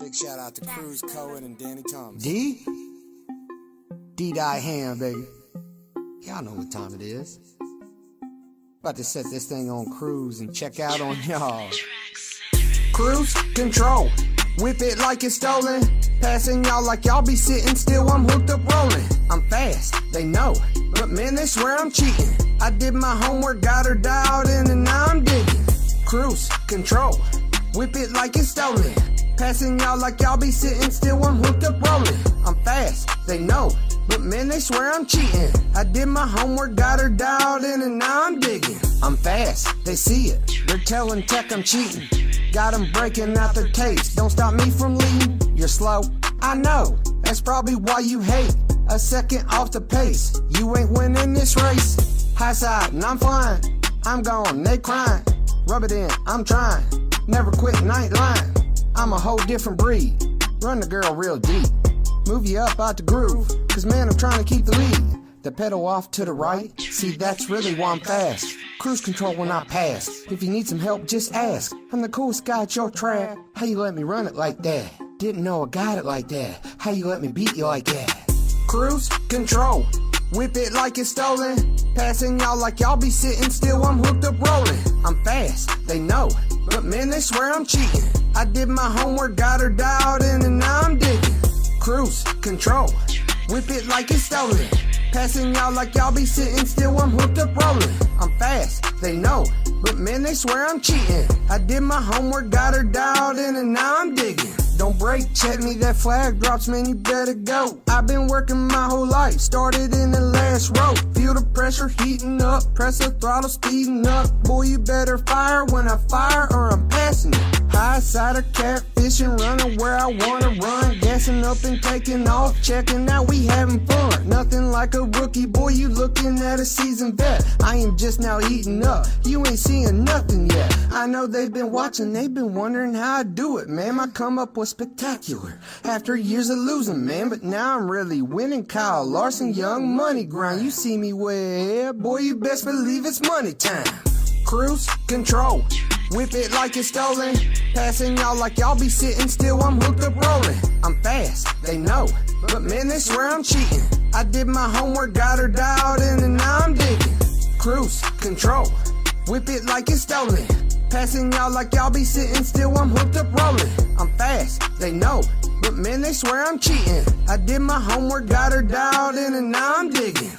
Big shout out to Cruz, Cohen, and Danny Thomas. D-Die Ham, baby. Y'all know what time it is. About to set this thing on cruise and check out on y'all. Cruise control, whip it like it's stolen. Passing y'all like y'all be sitting still, I'm hooked up rolling. I'm fast, they know, but man, they swear I'm cheating. I did my homework, got her dialed in, and now I'm digging. Cruise control, whip it like it's stolen. Passing y'all like y'all be sitting still, I'm hooked up rolling. I'm fast, they know, but man, they swear I'm cheating. I did my homework, got her dialed in, and now I'm digging. I'm fast, they see it, they're telling tech I'm cheating. Got them breaking out their tapes, don't stop me from leading. You're slow, I know, that's probably why you hate. A second off the pace, you ain't winning this race. High side, and I'm flying, I'm gone, they crying. Rub it in, I'm trying, never quit, and I ain't lying. I'm a whole different breed, run the girl real deep. Move you up out the groove, cause man, I'm trying to keep the lead. The pedal off to the right, see that's really why I'm fast. Cruise control when I pass, if you need some help just ask. I'm the coolest guy at your track, how you let me run it like that? Didn't know I got it like that, how you let me beat you like that? Cruise control, whip it like it's stolen. Passing y'all like y'all be sitting still, I'm hooked up rolling. I'm fast, they know, but man, they swear I'm cheating. I did my homework, got her dialed in, and now I'm digging. Cruise control, whip it like it's stolen. Passing y'all like y'all be sitting still, I'm hooked up rolling. I'm fast, they know, but man, they swear I'm cheating. I did my homework, got her dialed in, and now I'm digging. Don't break, check me, that flag drops, man, you better go. I've been working my whole life, started in the last row. Feel the pressure heating up, press the throttle speeding up. Boy, you better fire when I fire or I'm passing it. High side of catfishing, running where I wanna run. Gassing up and taking off, checking out, we having fun. Nothing like a rookie, boy, you looking at a seasoned vet. I am just now eating up, you ain't seeing nothing yet. I know they've been watching, they've been wondering how I do it, man. My come up was spectacular after years of losing, man, but now I'm really winning. Kyle Larson, young money grind. You see me way ahead, boy, you best believe it's money time. Cruise control, whip it like it's stolen. Passing y'all like y'all be sitting still, I'm hooked up rolling. I'm fast, they know, but man, they swear I'm cheating. I did my homework, got her dialed in, and now I'm digging. Cruise control, whip it like it's stolen. Passing y'all like y'all be sitting still, I'm hooked up rolling. I'm fast, they know, but man, they swear I'm cheating. I did my homework, got her dialed in, and now I'm digging.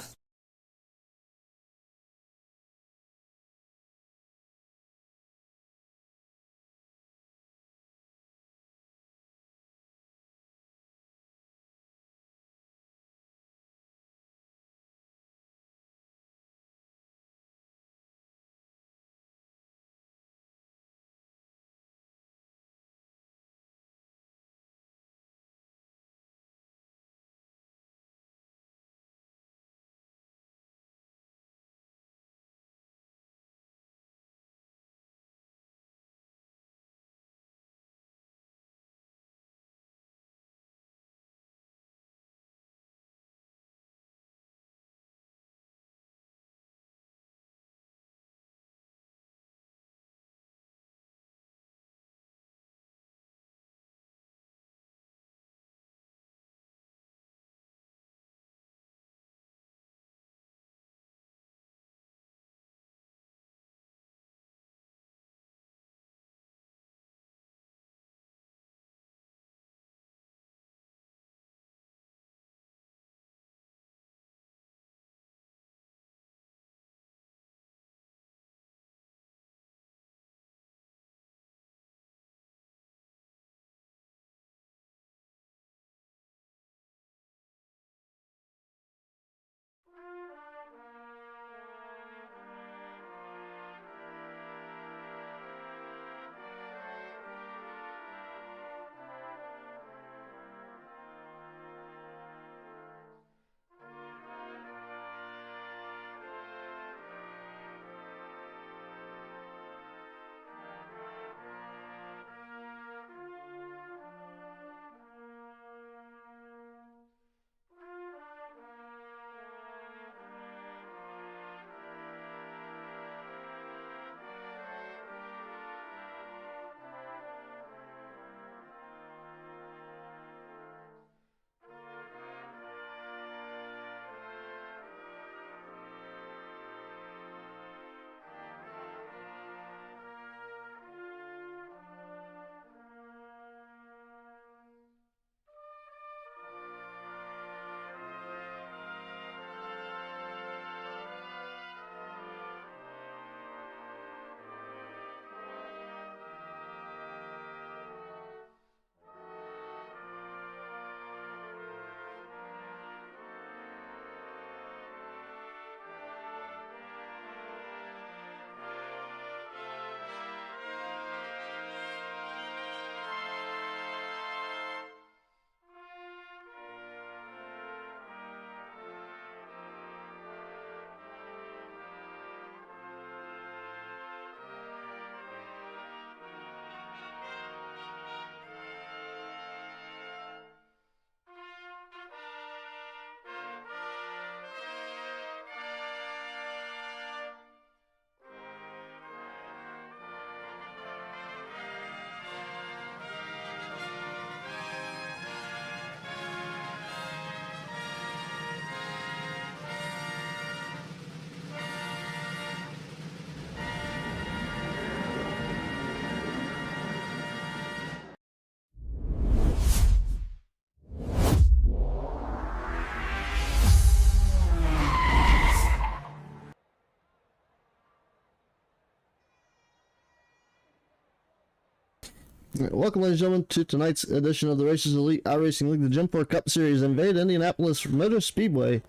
Welcome, ladies and gentlemen, to tonight's edition of the Races Elite iRacing League, the Gen 4 Cup Series, invade Indianapolis Motor Speedway.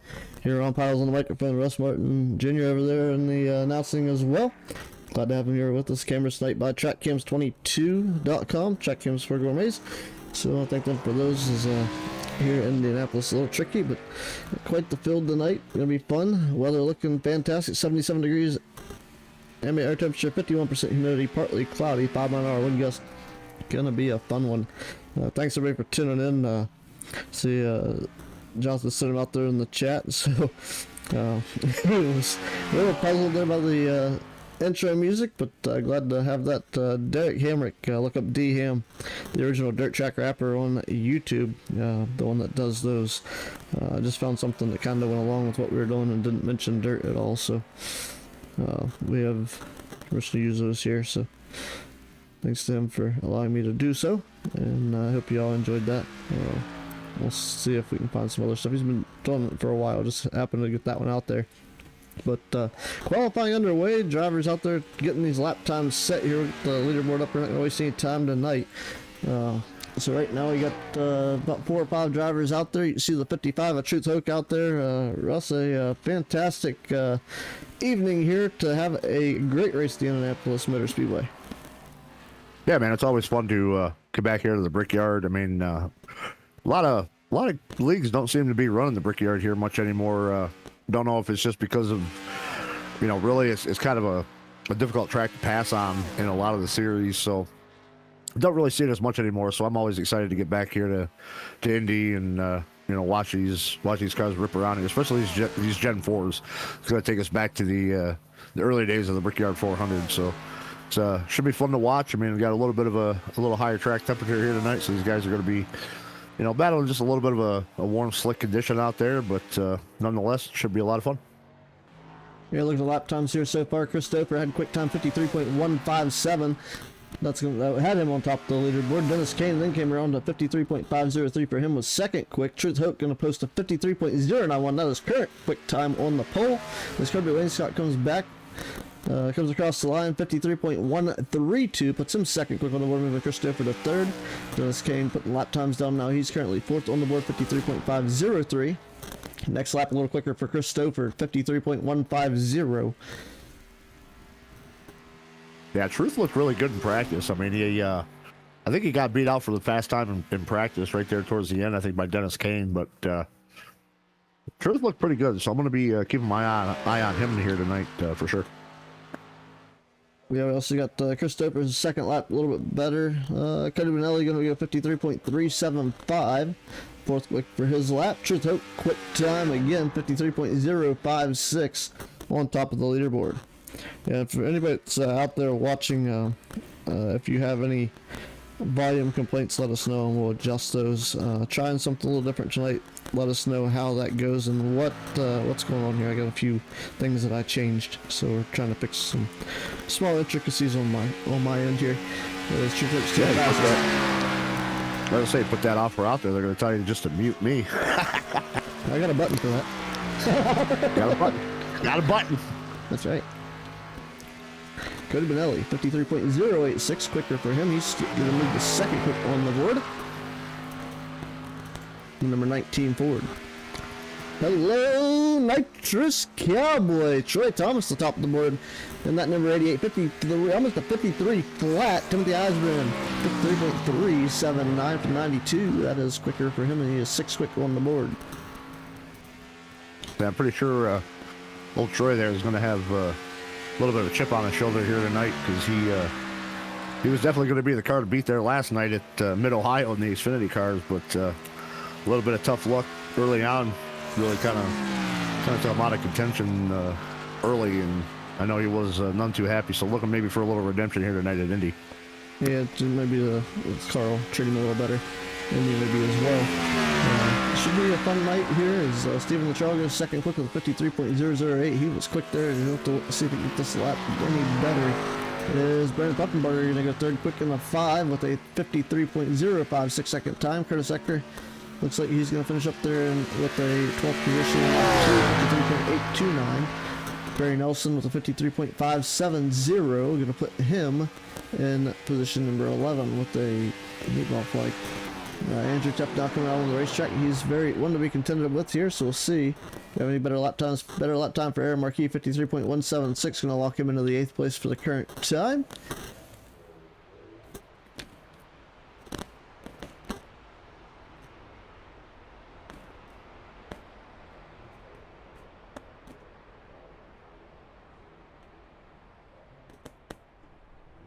Here on Piles on the microphone, Russ Martin Jr. over there in the announcing as well. Glad to have him here with us. Cameras tonight by TrackCams22.com, TrackCams for Gourmets. So I thank them for those. Is here in Indianapolis, a little tricky, but quite the field tonight. Gonna be fun. Weather looking fantastic. 77 degrees. Ambient air temperature 51%, humidity, partly cloudy, 5-mile-an-hour wind gust. Gonna be a fun one. Thanks everybody for tuning in. See Jonathan sitting out there in the chat. So it was a little puzzled there by the intro music, but glad to have that. Derek Hamrick, look up D-Ham, the original dirt track rapper on YouTube, the one that does those. I just found something that kind of went along with what we were doing and didn't mention dirt at all, so we have permission to use those here, so thanks to him for allowing me to do so, and I hope you all enjoyed that. We'll see if we can find some other stuff. He's been doing it for a while, just happened to get that one out there. But qualifying underway, drivers out there getting these lap times set here with the leaderboard up. We're not going to waste any time tonight. So right now we got about 4 or 5 drivers out there. You can see the 55 of Truth Hoke out there. Russ, a fantastic evening here to have a great race at the Indianapolis Motor Speedway. Yeah, man, it's always fun to come back here to the Brickyard. I mean, a lot of leagues don't seem to be running the Brickyard here much anymore. Don't know if it's just because of, really it's kind of a difficult track to pass on in a lot of the series, so don't really see it as much anymore. So I'm always excited to get back here to Indy and watch these cars rip around, especially these Gen 4s. It's going to take us back to the early days of the Brickyard 400. So it should be fun to watch. I mean, we got a little bit of a little higher track temperature here tonight, so these guys are going to be battling just a little bit of a warm, slick condition out there, but nonetheless, it should be a lot of fun. Yeah, look at the lap times here so far. Chris Stoper had quick time 53.157. That had him on top of the leaderboard. Dennis Kane then came around to 53.503 for him, was second quick. Truth Hoke going to post a 53.091. That is current quick time on the pole. As Kirby Wayne Scott comes back, comes across the line, 53.132, puts him second quick on the board, moving Christopher to third. Dennis Kane putting lap times down now. He's currently fourth on the board, 53.503. Next lap a little quicker for Christopher, 53.150. Yeah, Truth looked really good in practice. I mean, I think he got beat out for the fast time in practice right there towards the end, I think, by Dennis Kane, but Truth looked pretty good, so I'm going to be keeping my eye on him here tonight for sure. We also got Chris Stoper's second lap a little bit better. Cody Benelli going to go 53.375. Fourth quick for his lap. Truth Hope quick time again, 53.056 on top of the leaderboard. And for anybody that's out there watching, if you have any volume complaints, let us know and we'll adjust those. Trying something a little different tonight. Let us know how that goes and what's going on here. I got a few things that I changed, so we're trying to fix some small intricacies on my end here. I was say put that offer out there. They're going to tell you just to mute me. I got a button for that. Got a button. Got a button. That's right. Cody Benelli, 53.086, quicker for him. He's going to move the second quick on the board. Number 19 Ford. Hello, Nitrous Cowboy. Troy Thomas, the top of the board. And that number 88, 53, almost a 53 flat. Timothy Eisman, 53.379 from 92. That is quicker for him, and he is 6 quick on the board. Yeah, I'm pretty sure old Troy there is going to have a little bit of a chip on his shoulder here tonight, because he was definitely going to be the car to beat there last night at Mid-Ohio in the Xfinity cars, but a little bit of tough luck early on really kind of took him out of contention early, and I know he was none too happy, so looking maybe for a little redemption here tonight at Indy. Yeah, maybe Carl treat him a little better. Indy maybe as well. Should be a fun night here as Steven Latrell goes second quick with a 53.008. He was quick there, and he'll have to see if he can get this lap any better. Is Brandon Puffinbarger going to go third quick in the 5 with a 53.056 second time. Curtis Ecker looks like he's going to finish up there with a 12th position, 53.829. Barry Nelson with a 53.570. Going to put him in position number 11 with a meatball flag. Andrew Tepp now coming out on the racetrack. He's one to be contended with here, so we'll see. If we have any better lap times? Better lap time for Aaron Marquis, 53.176. Going to lock him into the 8th place for the current time.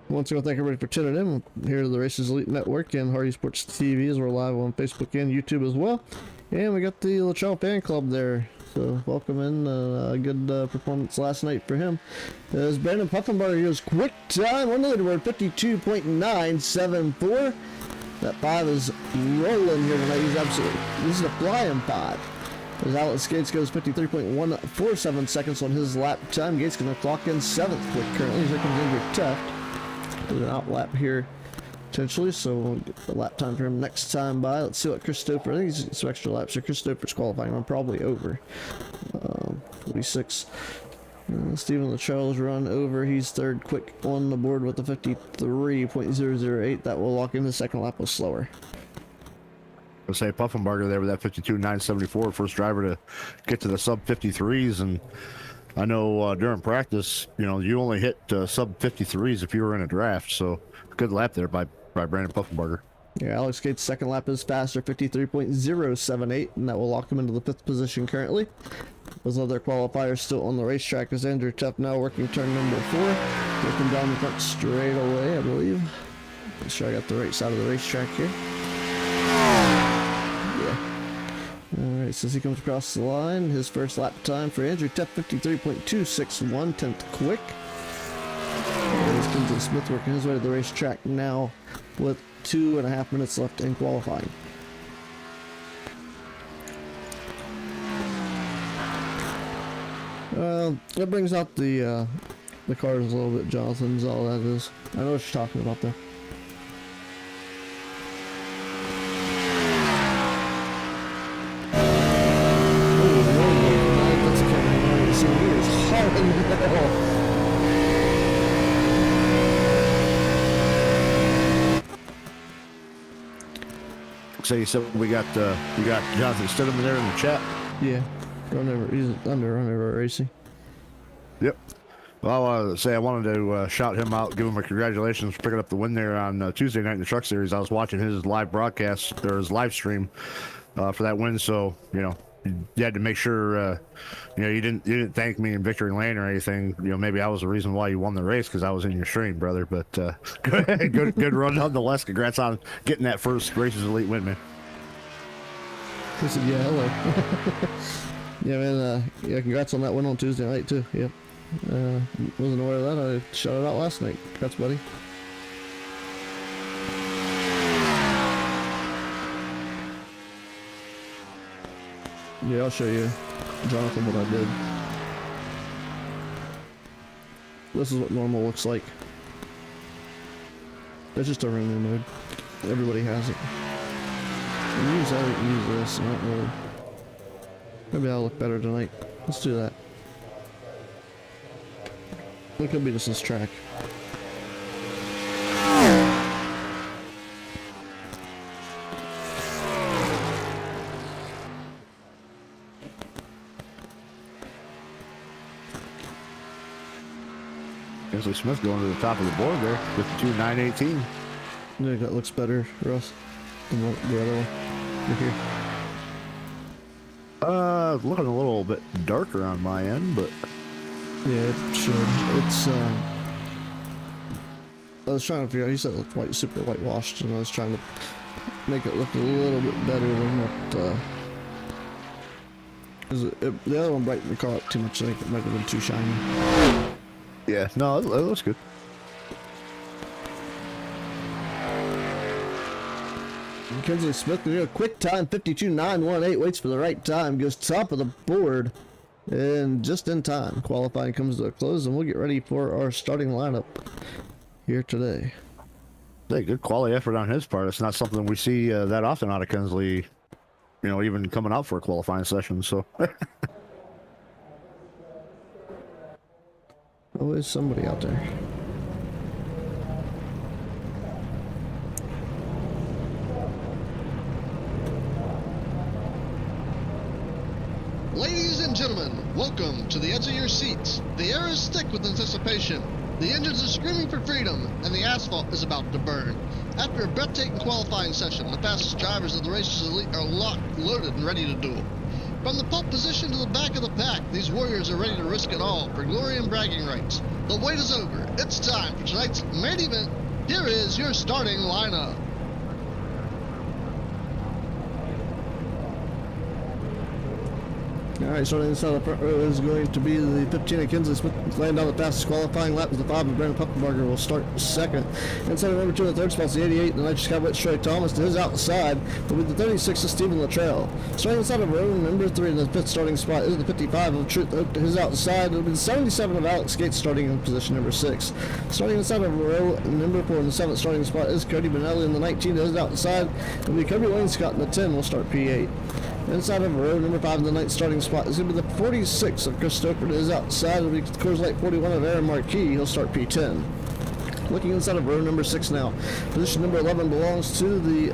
Once again, thank everybody for tuning in here to the Races Elite Network and Hardy Sports TV, as we're live on Facebook and YouTube as well. And we got the Latrell fan club there, so welcome in. A good performance last night for him. As Brandon Puffenbarger here's quick time on the leaderboard, 52.974. That 5 is rolling here tonight. This is a flying 5. As Alex Gates goes 53.147 seconds on his lap time. Gates going to clock in 7th quick currently. Here comes Andrew Tepp. An outlap here potentially, so we'll get the lap time for him next time by. Let's see what Christopher, I think he's some extra laps here. Christopher's qualifying, I'm probably over 46. Stephen Latrell's run over, he's 3rd quick on the board with the 53.008. That will lock in the second lap was slower. I'll say Puffenbarger there with that 52.974, first driver to get to the sub 53s. And I know during practice, you know, you only hit sub 53s if you were in a draft, so good lap there by Brandon Puffenbarger. Yeah, Alex Gates' second lap is faster, 53.078, and that will lock him into the 5th position currently. Those other qualifiers still on the racetrack as Andrew Tepp now working turn number 4. Working down the front straight away, I believe. Make sure I got the right side of the racetrack here. Alright, so as he comes across the line, his first lap time for Andrew Tepp, 53.261, 10th quick. And Kinsley Smith working his way to the racetrack now with 2.5 minutes left in qualifying. That brings out the cars a little bit, Jonathan's all that is. I know what you're talking about there. So you said we got Jonathan Stidham there in the chat. Yeah, he's under racing. Yep. Well, I wanted to shout him out, give him a congratulations for picking up the win there on Tuesday night in the Truck Series. I was watching his live broadcast or his live stream for that win, so you know you had to make sure you know you didn't thank me in victory lane or anything. You know, maybe I was the reason why you won the race because I was in your stream, brother. But good run nonetheless. Congrats on getting that first Races Elite win, man. He said, yeah, hello. Yeah, man. Yeah, congrats on that win on Tuesday night too. Yep. Wasn't aware of that. I shouted out last night. Congrats, buddy. Yeah, I'll show you, Jonathan, what I did. This is what normal looks like. It's just a render mode. Everybody has it. Use that, use this, not really. Maybe that'll look better tonight. Let's do that. It could be just this track. Kinsley Smith going to the top of the board there, 52.918. I think that looks better, Russ, than the other one. Right here. Looking a little bit darker on my end, but Yeah, it should. It's I was trying to figure out. He said it looked white, super whitewashed, and I was trying to make it look a little bit better than what. The other one brightened the car up too much. I think it might have been too shiny. yeah, no, it looks good. Kinsley Smith, a quick time, 52.918, waits for the right time, goes top of the board, and just in time. Qualifying comes to a close, and we'll get ready for our starting lineup here today. Hey, good quality effort on his part. It's not something we see that often out of Kinsley, you know, even coming out for a qualifying session, so. Always somebody out there. Ladies and gentlemen, welcome to the edge of your seats. The air is thick with anticipation. The engines are screaming for freedom, and the asphalt is about to burn. After a breathtaking qualifying session, the fastest drivers of the race's elite are locked, loaded, and ready to duel. From the pole position to the back of the pack, these warriors are ready to risk it all for glory and bragging rights. The wait is over. It's time for tonight's main event. Here is your starting lineup. Alright, starting inside the front row is going to be the 15 of Kinsley Smith, laying down the fastest qualifying lap. The 5 of Brandon Puppenbarger will start second. Inside of number 2 in the third spot is the 88, the Nitrous Cowboy Troy Thomas. To his outside will be the 36 of Stephen Luttrell. Starting inside of row number 3 in the 5th starting spot is the 55 of Truth Oak. To his outside will be the 77 of Alex Gates, starting in position number 6. Starting inside of row number 4 in the 7th starting spot is Cody Benelli in the 19. To his outside will be Kirby Wainscott in the 10. Will start P8. Inside of row number 5 in the 9th starting spot is going to be the 46 of Chris Stoker. To his outside will be Coors Light 41 of Aaron Marquis. He'll start P10. Looking inside of row number 6 now. Position number 11 belongs to the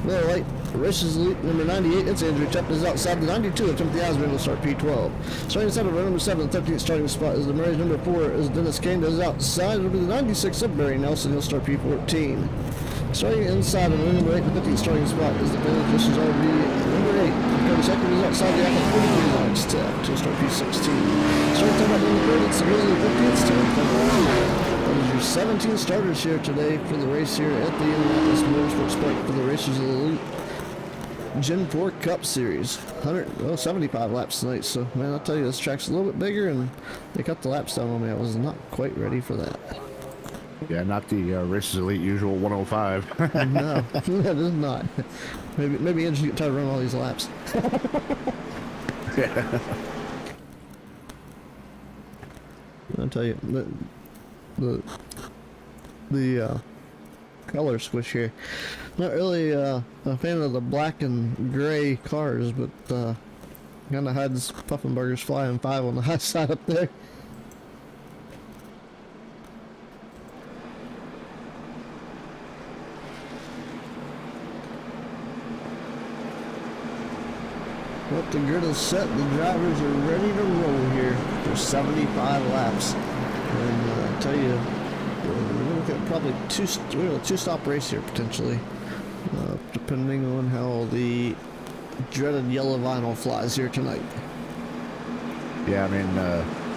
Miller Lite Races Elite number 98. It's Andrew Tepp. To his outside, the 92 of Timothy Osborne will start P12. Starting inside of row number 7, the 13th starting spot is the Murray's number 4 is Dennis Kane. To his outside, it'll be the 96 of Barry Nelson. He'll start P14. Starting inside of row number 8, the 15th starting spot is the Beneficiaries RV number 8. Cody Second is outside the Apple 43 Alex Tepp. He'll start P16. Starting inside of number 30, it's the Grizzly 50th starting. That is your 17 starters here today for the race here at the Indianapolis Motorsports Park for the Racers of the Elite Gen 4 Cup Series. 75 laps tonight, so man, I'll tell you, this track's a little bit bigger and they cut the laps down on me. I was not quite ready for that. Yeah, not the Racers Elite usual 105. No, it is not. Maybe Andrew can try to run all these laps. Yeah. I'll tell you, the color switch here. Not really a fan of the black and gray cars, but kind of hides Puffinburger's Flying 5 on the high side up there. Well, the grid is set. The drivers are ready to roll here for 75 laps. And I tell you, we're looking at probably a two-stop race here potentially, depending on how the dreaded yellow vinyl flies here tonight. Yeah, I mean,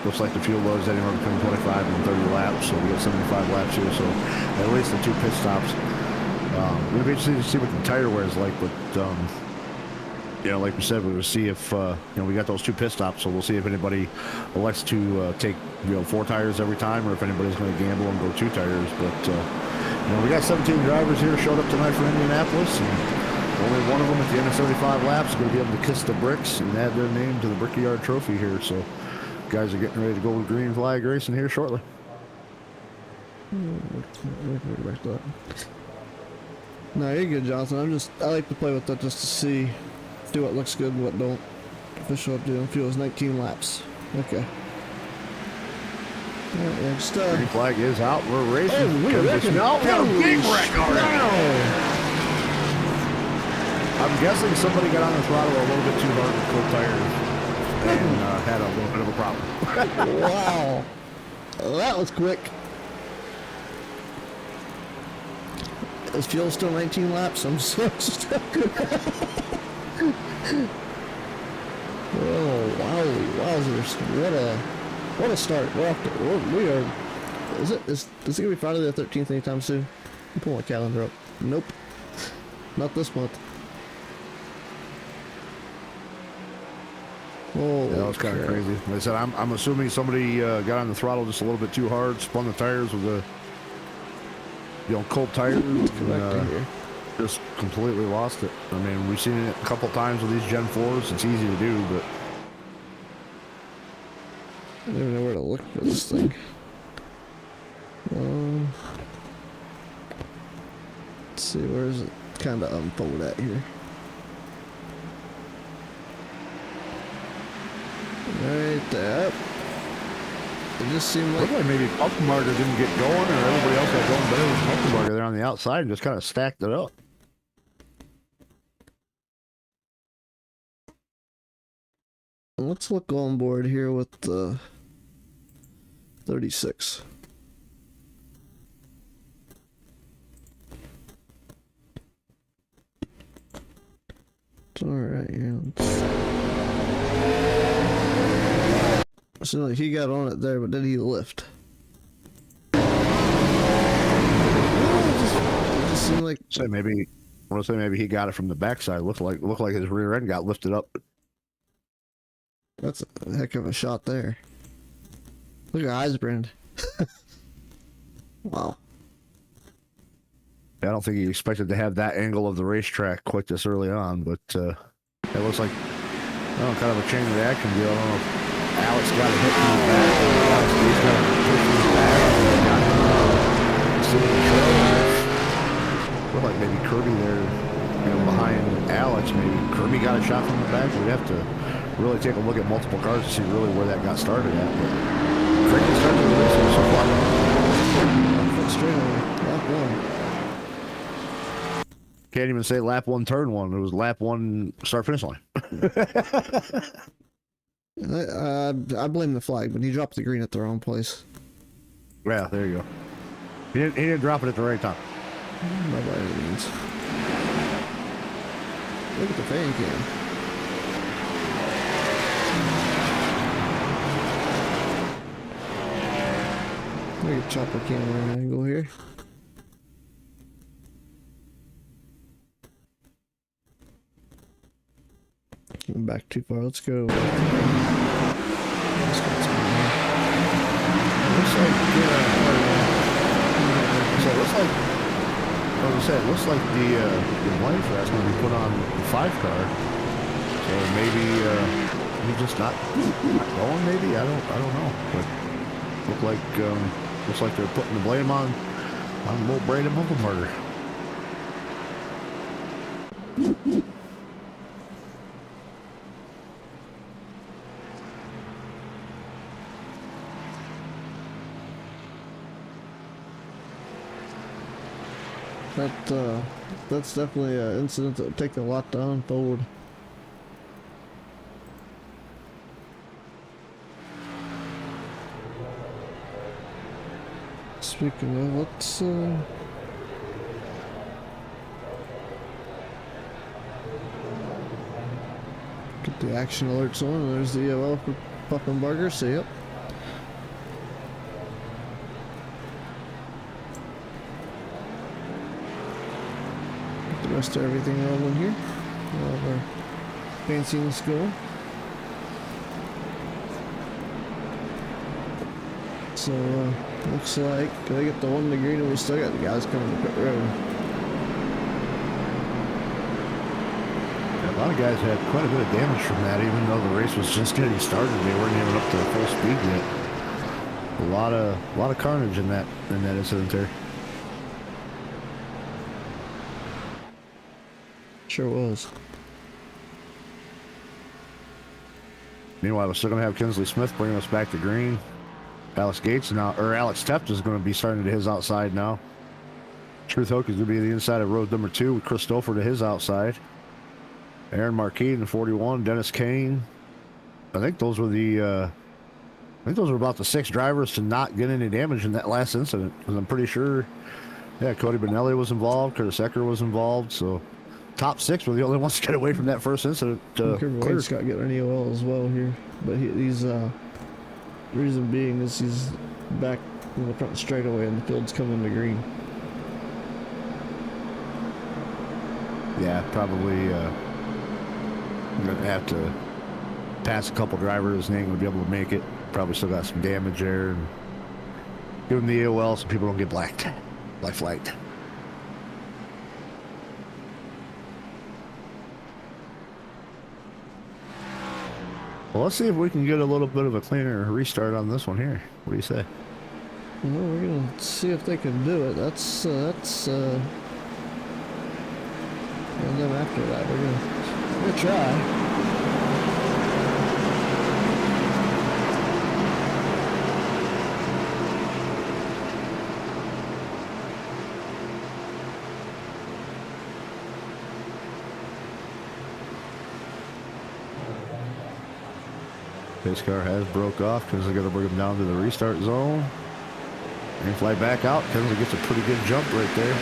looks like the fuel load is anywhere between 25 and 30 laps, so we got 75 laps here, so at least the 2 pit stops. It'll be interesting to see what the tire wear is like, but you know, like we said, we'll see if, you know, we got those 2 pit stops, so we'll see if anybody elects to take, you know, 4 tires every time, or if anybody's going to gamble and go 2 tires. But, you know, we got 17 drivers here showed up tonight for Indianapolis, and only one of them at the end of 75 laps is going to be able to kiss the bricks and add their name to the Brickyard Trophy here. So, guys are getting ready to go with green flag racing here shortly. No, you're good, Jonathan. I like to play with that just to see what looks good and what don't. Official doing fuels 19 laps. Okay. Alright, yeah, just Green flag is out. We're racing. Oh, we're wrecking. Now we got a big wreck already. I'm guessing somebody got on the throttle a little bit too hard with cold tires and had a little bit of a problem. Wow. That was quick. Is fuel still 19 laps? I'm so stuck. Oh, wowzers. What a start. We are, is it going to be Friday the 13th anytime soon? I'm pulling my calendar up. Nope. Not this month. Oh, Yeah, that was kind of crazy. Like I said, I'm assuming somebody got on the throttle just a little bit too hard, spun the tires with the, you know, cold tires, and just completely lost it. I mean, we've seen it a couple times with these Gen 4s. It's easy to do, but I don't even know where to look for this thing. Let's see, where is it kind of unfold at here? Right there. It just seemed like Looked like maybe Pumpkinbarger didn't get going, or everybody else got going better than Pumpkinbarger there on the outside and just kind of stacked it up. let's look on board here with the 36. Alright, yeah. So like he got on it there, but did he lift? It just seemed like Say maybe, I want to say maybe he got it from the backside. Looked like his rear end got lifted up. that's a heck of a shot there. Look at Eisbrand. Wow. I don't think he expected to have that angle of the racetrack quite this early on, but it looks like kind of a chain reaction deal. I don't know if Alex got a hit from the back, or Alex Gates got a push from the back, and got sitting in the trail. Looked like maybe Kirby there, behind Alex. Maybe Kirby got a shot from the back. We'd have to really take a look at multiple cars to see really where that got started at. But Frankie started the race so far. Straight away. Lap one. Can't even say lap one, turn one. It was lap one, start finish line. I blame the flag, but he dropped the green at the wrong place. Yeah, there you go. He didn't drop it at the right time. Not by any means. Look at the fan cam. Look at chopper camera angle here. Going back too far. Let's go. Looks like, it looks like the blank that's going to be put on the 5 car. So maybe he's just not going. Maybe I don't know. But looks like they're putting the blame on little Brandon Mumpelberger. That's definitely an incident that would take a lot to unfold. Speaking of, let's get the action alerts on. There's the EOL for Puffenbarger. See yep. The rest of everything rolling here. All of our fanciness going. So looks like they get the one to green, and we still got the guys coming to pit road. Yeah, a lot of guys had quite a bit of damage from that, even though the race was just getting started. They weren't even up to full speed yet. A lot of carnage in that incident there. Sure was. Meanwhile, we're still going to have Kinsley Smith bringing us back to green. Alex Teft is going to be starting to his outside now. Truth Hoke is going to be the inside of road number 2 with Christopher to his outside. Aaron Marquis in 41, Dennis Kane. I think those were about the 6 drivers to not get any damage in that last incident. Because I'm pretty sure, Cody Benelli was involved, Curtis Ecker was involved, so top 6 were the only ones to get away from that first incident. Wayne Scott getting an EOL as well here, but he's reason being is he's back in the front straightaway and the field's coming to green. Yeah, probably going to have to pass a couple drivers and ain't going to be able to make it. Probably still got some damage there. And give them the EOL so people don't get black flagged. Well, let's see if we can get a little bit of a cleaner restart on this one here. What do you say? Well, we're gonna see if they can do it. That's and then after that, we're gonna try. Pace car has broke off because they're going to bring him down to the restart zone. And fly back out. Kinsley gets a pretty good jump right there.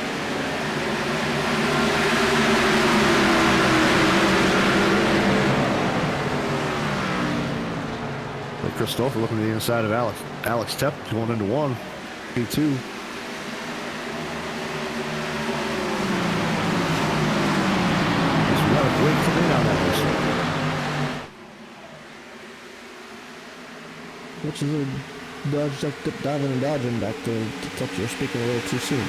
But Christopher looking to the inside of Alex Tepp going into one. P2. Wait for me down that list. Which is a dodge, duck, dip, diving, and dodging back there. Thought you were speaking a little too soon.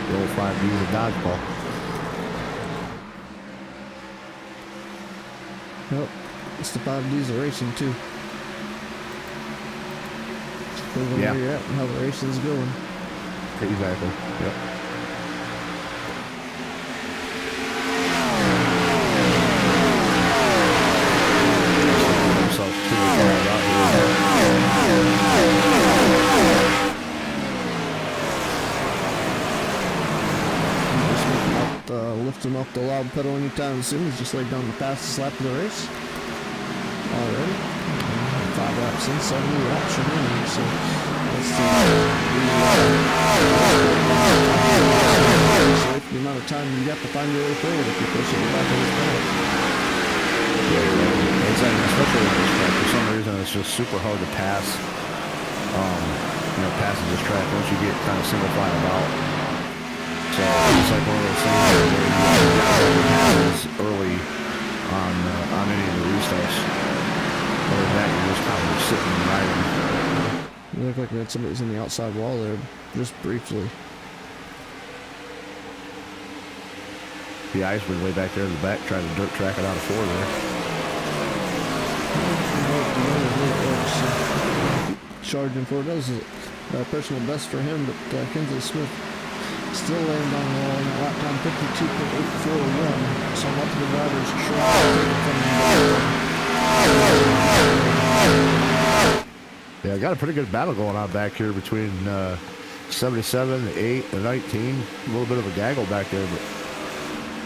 The old 5D is a dodgeball. Well, it's the 5Ds of racing too. Depends on Yeah. where you're at and how the racing's going. Exactly. Yep. Lifting off the loud pedal anytime soon. He's just laid down the fastest lap of the race already. 5 laps in, 70 laps remaining. So that's the amount of time you got to find your way forward if you're pushing it back on this pedal. Yeah, exactly. Especially with this track, for some reason, it's just super hard to pass. Passing this track once you get kind of single file out. So it's like one of those things where you happens early on any of the restarts. Other than that, you're just kind of sitting and riding. You look like we had somebody's in the outside wall there, just briefly. The ice was way back there in the back, trying to dirt track it out of 4 there. Charging for it. That was a personal best for him, but Kinsley Smith still laying down the wall in that lap time 52.841. So multiple drivers try to take it from him. Yeah, got a pretty good battle going on back here between 77, 8, and 19. A little bit of a gaggle back there, but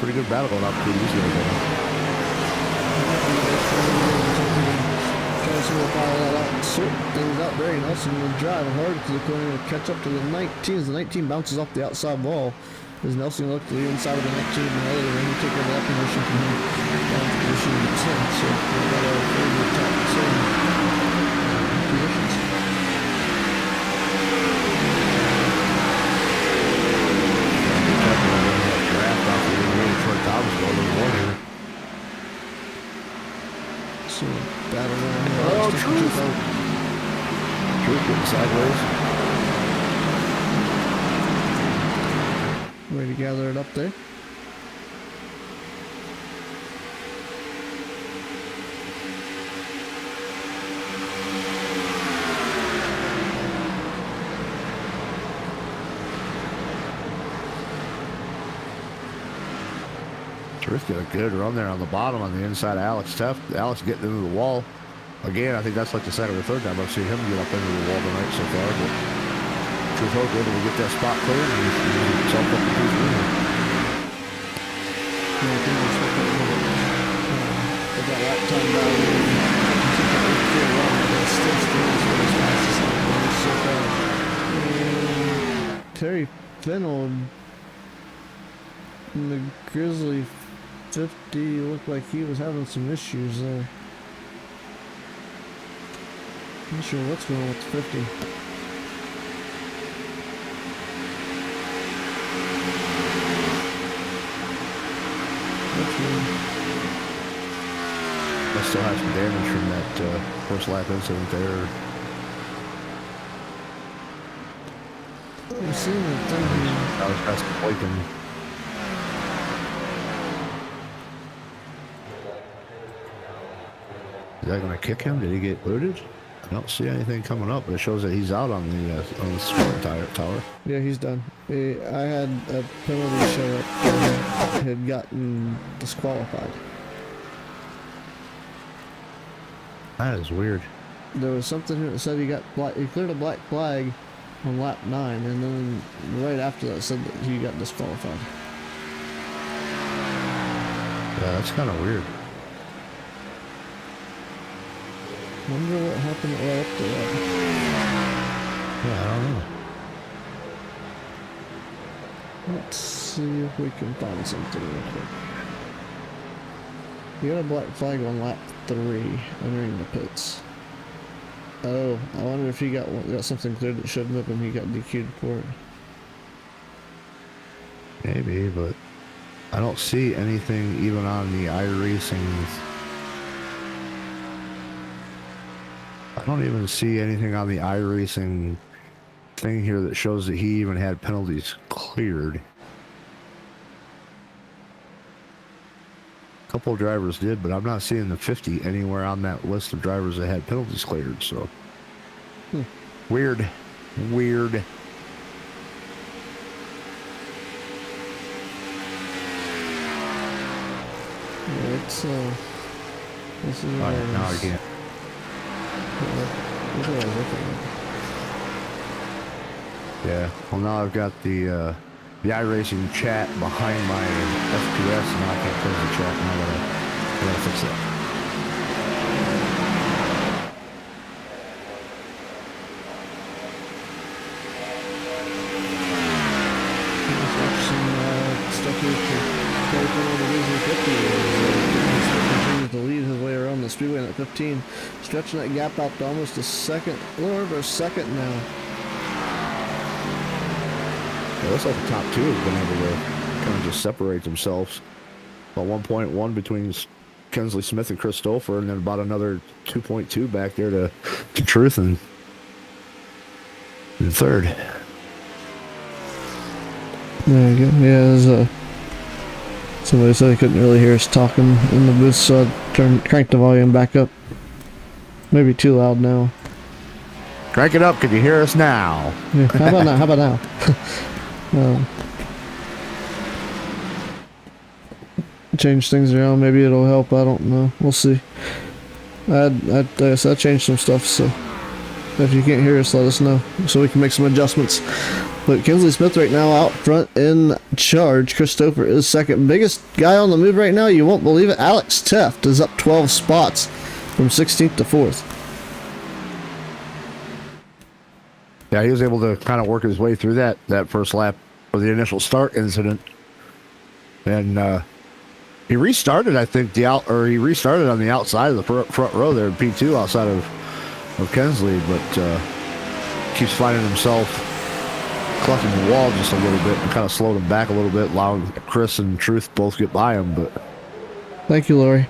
pretty good battle going on between these guys. Sort things out there. Nelson will drive hard to the corner to catch up to the 19 as the 19 bounces off the outside wall. As Nelson looked to the inside of the 19 and the other, and he took over that position from him down to position 10. So we've got our favorite top 10 positions. So battle around here. Oh, Truth getting sideways. Way to gather it up there. Truth got a good run there on the bottom on the inside of Alex Tepp. Alex getting into the wall. Again, I think that's like the second or third time I've seen him get up into the wall tonight so far. But Truth able to get that spot cleared and he's himself up the Truth winner. Yeah, I think that's what they got lap time down there. Terry Fennell in the Grizzly 50 looked like he was having some issues there. Not sure what's going on with the 50. I still have some damage from that first lap incident there. I'm seeing that thing here. I was past the Boykin. Is that going to kick him? Did he get booted? I don't see anything coming up, but it shows that he's out on the sprint tower. Yeah, he's done. I had a penalty show up and had gotten disqualified. That is weird. There was something here that said he cleared a black flag on lap 9, and then right after that said that he got disqualified. Yeah, that's kind of weird. Wonder what happened right after that. Yeah, I don't know. Let's see if we can find something real quick. You got a black flag on lap 3 entering the pits. Oh, I wonder if he got something cleared that shouldn't have, and he got DQ'd for it. Maybe, but I don't see anything even on the iRacing. I don't even see anything on the iRacing thing here that shows that he even had penalties cleared. A couple of drivers did, but I'm not seeing the 50 anywhere on that list of drivers that had penalties cleared. So weird. Yeah, this is All right, now I can't. Yeah, well now I've got the iRacing chat behind my FPS, and now I can't close the chat. Now I gotta fix that. Stuff here for on the Disney 50. Continues to lead his way around the speedway at 15, stretching that gap out to almost a second, a little over a second now. Yeah, looks like the top two have been able to kind of just separate themselves. About 1.1 between Kensley Smith and Christopher, and then about another 2.2 back there to Truth in third. There you go. Yeah, somebody said they couldn't really hear us talking in the booth, so I cranked the volume back up. Maybe too loud now. Crank it up. Can you hear us now? Yeah, how about now? How about now? Change things around. Maybe it'll help. I don't know. We'll see. I changed some stuff, so if you can't hear us, let us know so we can make some adjustments. But Kinsley Smith right now out front in charge. Christopher is second. Biggest guy on the move right now, you won't believe it. Alex Teft is up 12 spots from 16th to 4th. Yeah, he was able to kind of work his way through that first lap of the initial start incident, and he restarted. I think he restarted on the outside of the front row there in P2 outside of Kensley, but keeps finding himself clucking the wall just a little bit and kind of slowed him back a little bit, allowing Chris and Truth both get by him. But thank you, Lori.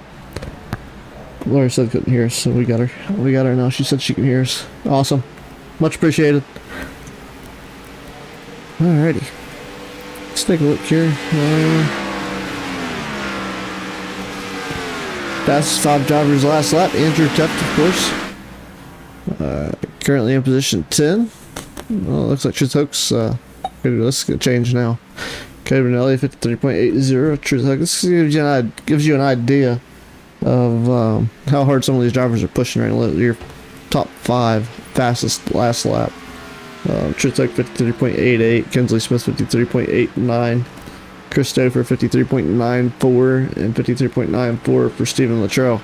Lori said couldn't hear us, so we got her. We got her now. She said she can hear us. Awesome. Much appreciated. Alrighty. Let's take a look here. Fastest 5 drivers last lap. Andrew Teft, of course. Currently in position 10. Well, it looks like Truth Hoax. Let's get changed now. Cabrinelli 53.80. Truth Hoax. This gives you an idea of how hard some of these drivers are pushing right now. Your top 5 fastest last lap. Truth Hoax 53.88. Kensley Smith 53.89. Christopher 53.94 and 53.94 for Stephen Luttrell.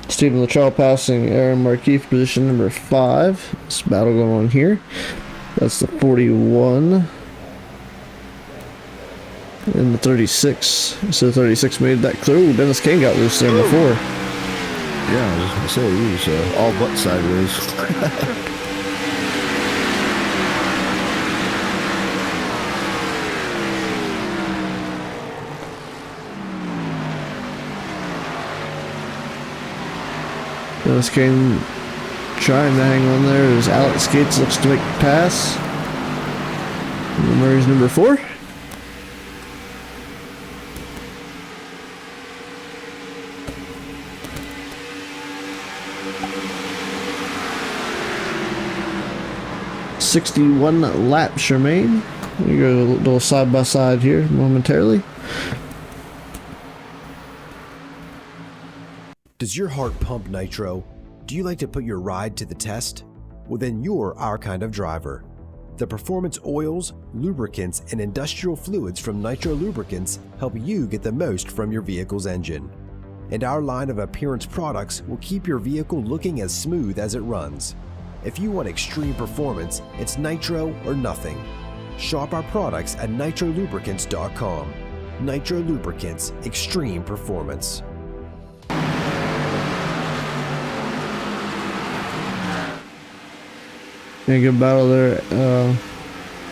Stephen Luttrell passing Aaron Markey for position number 5. This battle going on here. That's the 41 and the 36. So 36 made that clear. Ooh, Dennis Kane got loose there before. Yeah, I was going to say he was all but sideways. Dennis Kane trying to hang on there as Alex Gates looks to make the pass. Murray's number 4. .61 laps remain. We go a little side by side here momentarily. Does your heart pump nitro? Do you like to put your ride to the test? Well, then you're our kind of driver. The performance oils, lubricants, and industrial fluids from Nitro Lubricants help you get the most from your vehicle's engine. And our line of appearance products will keep your vehicle looking as smooth as it runs. If you want extreme performance, it's Nitro or nothing. Shop our products at nitrolubricants.com. Nitro Lubricants, extreme performance. And good battle there.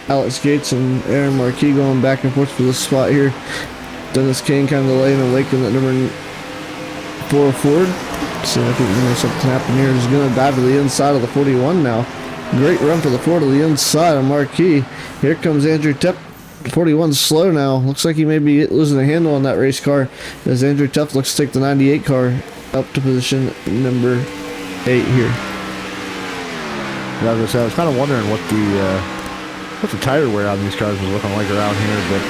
Alex Gates and Aaron Marquis going back and forth for this spot here. Dennis Kane kind of laying awake in that number 4 Ford. See if we can make something happen here. He's going to dive to the inside of the 41 now. Great run for the Ford to the inside of Marquis. Here comes Andrew Tepp. 41's slow now. Looks like he may be losing a handle on that race car as Andrew Tepp looks to take the 98 car up to position number 8 here. I was kind of wondering what the tire wear on these cars was looking like around here, but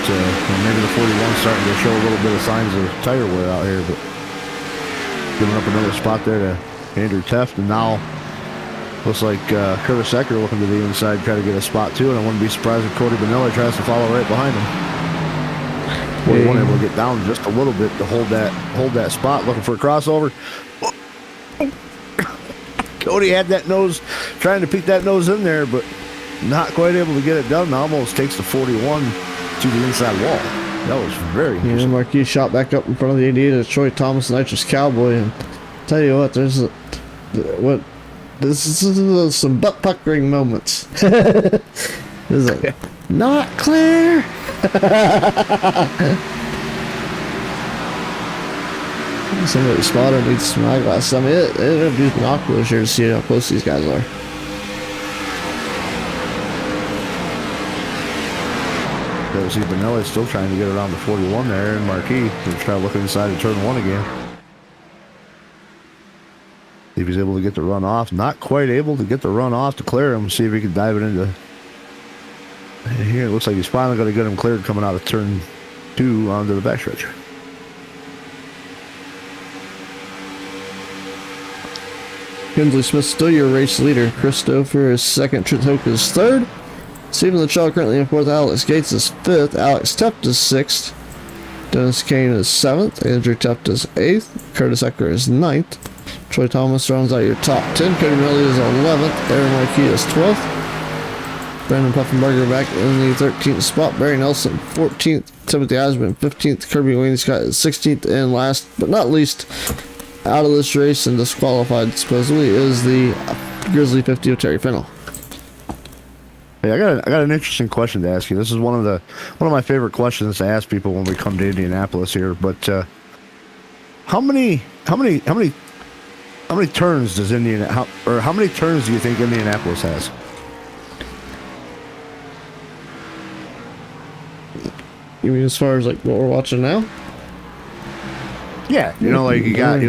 maybe the 41's starting to show a little bit of signs of tire wear out here, but giving up another spot there to Andrew Teft, and now looks like Curtis Ecker looking to the inside, try to get a spot too, and I wouldn't be surprised if Cody Benelli tries to follow right behind him. 41 able to get down just a little bit to hold that spot, looking for a crossover. Cody had that nose, trying to peek that nose in there, but not quite able to get it done. Almost takes the 41 to the inside wall. That was very interesting. Yeah, Marquis shot back up in front of the 88 of Troy Thomas, Nitrous Cowboy, and tell you what, this is some butt puckering moments. This is like, not clear. Somebody spotted needs some eyeglasses. I mean, it would be binoculars here to see how close these guys are. You see Benelli still trying to get around the 41 there, and Marquis to try to look inside of turn 1 again. See if he's able to get the run off. Not quite able to get the run off to clear him. See if he can dive it into. And here it looks like he's finally going to get him cleared coming out of turn 2 onto the backstretch. Kinsley Smith still your race leader. Chris Stouffer is second. Trent Hoke is third. Stephen Latrell currently in fourth. Alex Gates is fifth. Alex Teft is sixth. Dennis Kane is seventh. Andrew Teft is eighth. Curtis Ecker is ninth. Troy Thomas rounds out your top 10. Cody Melly is 11th. Aaron Marquis is 12th. Brandon Puffenberger back in the 13th spot. Barry Nelson 14th. Timothy Eisman 15th. Kirby Wainscott is 16th. And last but not least, out of this race and disqualified supposedly is the Grizzly 50 of Terry Fennell. Hey, I got an interesting question to ask you. This is one of my favorite questions to ask people when we come to Indianapolis here. But how many turns does how many turns do you think Indianapolis has? You mean as far as like what we're watching now? Yeah, like you got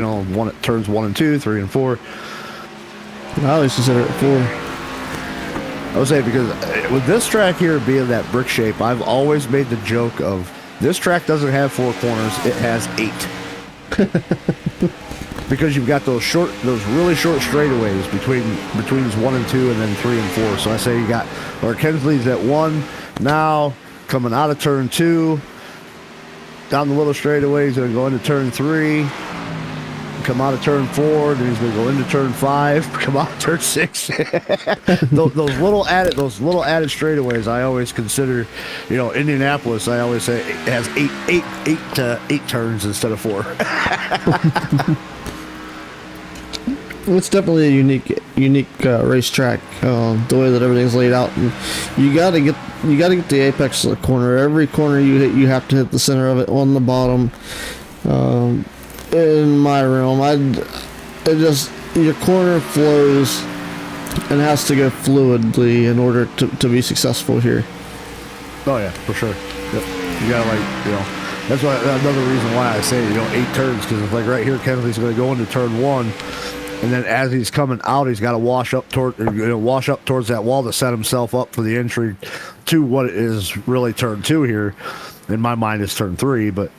turns 1 and 2, 3 and 4. I always consider it 4. I would say because with this track here being that brick shape, I've always made the joke of this track doesn't have 4 corners; it has 8. Because you've got those really short straightaways between 1 and 2, and then 3 and 4. So I say you got Kensley's at 1 now, coming out of turn 2, down the little straightaway. He's going to go into turn 3. Come out of turn 4, then he's going to go into turn 5, come out of turn 6. those little added straightaways, I always consider, Indianapolis. I always say it has eight turns instead of 4. It's definitely a unique racetrack. The way that everything's laid out, and you gotta get the apex of the corner. Every corner you hit, you have to hit the center of it on the bottom. In my realm, your corner flows and has to go fluidly in order to be successful here. Oh yeah, for sure. Yep. You gotta that's why another reason why I say 8 turns, because it's like right here, Kennedy's going to go into turn 1, and then as he's coming out, he's got to wash up towards that wall to set himself up for the entry to what is really turn 2 here. In my mind, is turn 3, but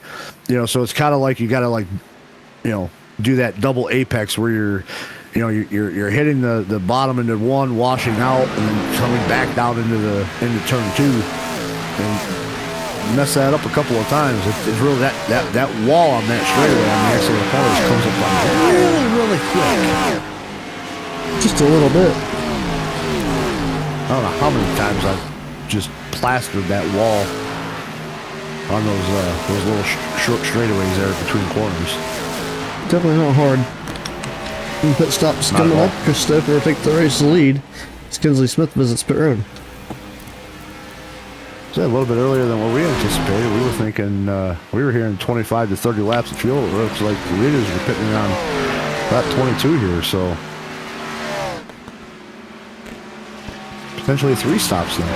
so it's kind of like you got to do that double apex where you're hitting the bottom into one, washing out, and then coming back down into turn two, and mess that up a couple of times. It's really that wall on that straightaway on the exit of the car just comes up on really quick. Just a little bit. I don't know how many times I've just plastered that wall on those little short straightaways there between corners. Definitely not hard. And pit stops coming up. Christopher will take the race lead. As Kinsley Smith visits pit road. So a little bit earlier than what we anticipated. We were thinking we were hearing 25 to 30 laps of fuel. It looks like the leaders were pitting on lap 22 here, so potentially 3 stops then.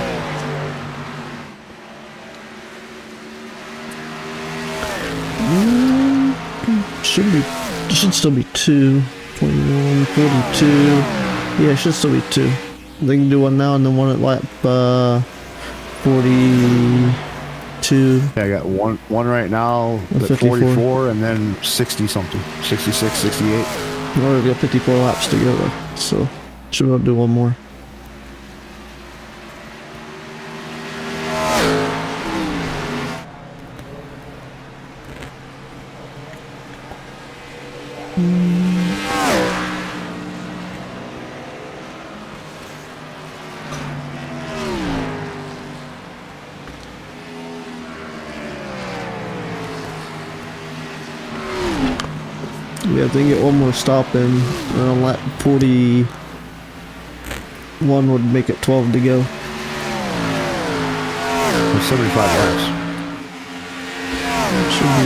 Should still be 2. 21, 42. Yeah, should still be 2. They can do one now and then one at lap 42. Yeah, I got one right now at 44 and then 60 something, 66, 68. Well, we've got 54 laps to go though, so should be able to do one more. Yeah, if they get one more stop in around lap 41 would make it 12 to go. There's 75 laps. Should be.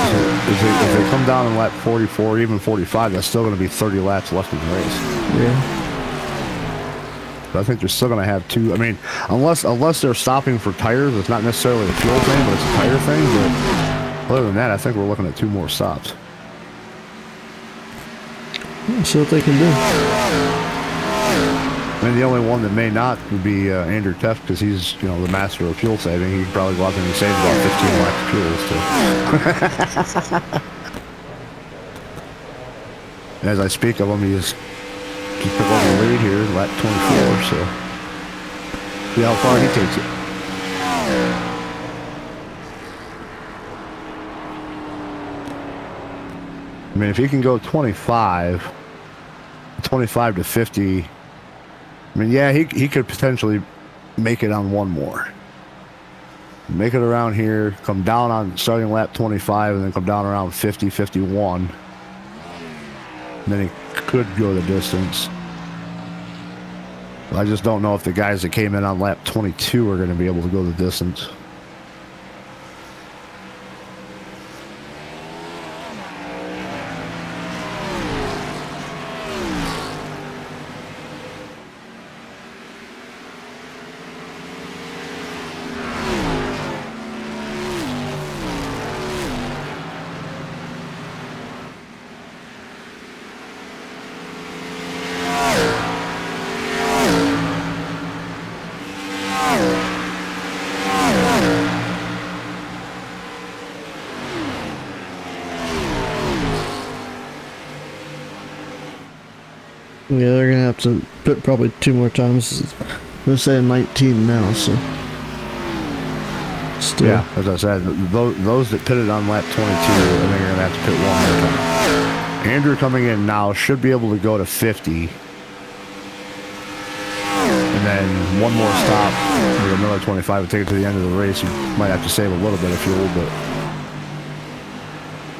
So if they come down in lap 44, even 45, that's still going to be 30 laps left in the race. Yeah. But I think they're still going to have 2. I mean, unless they're stopping for tires, it's not necessarily a fuel thing, but it's a tire thing. But other than that, I think we're looking at 2 more stops. Let's see what they can do. I mean, the only one that may not would be Andrew Teff, because he's, the master of fuel saving. He could probably go out there and save about 15 laps of fuel. As I speak of him, he's took over the lead here, lap 24, so see how far he takes it. I mean, if he can go 25 to 50, I mean, yeah, he could potentially make it on one more. Make it around here, come down on starting lap 25, and then come down around 50, 51. And then he could go the distance. I just don't know if the guys that came in on lap 22 are going to be able to go the distance. Yeah, they're gonna have to pit probably 2 more times. They're saying 19 now, so. Still. Yeah, as I said, those that pitted on lap 22, I think are gonna have to pit 1 more time. Andrew coming in now should be able to go to 50. And then 1 more stop with another 25 and take it to the end of the race. You might have to save a little bit of fuel, but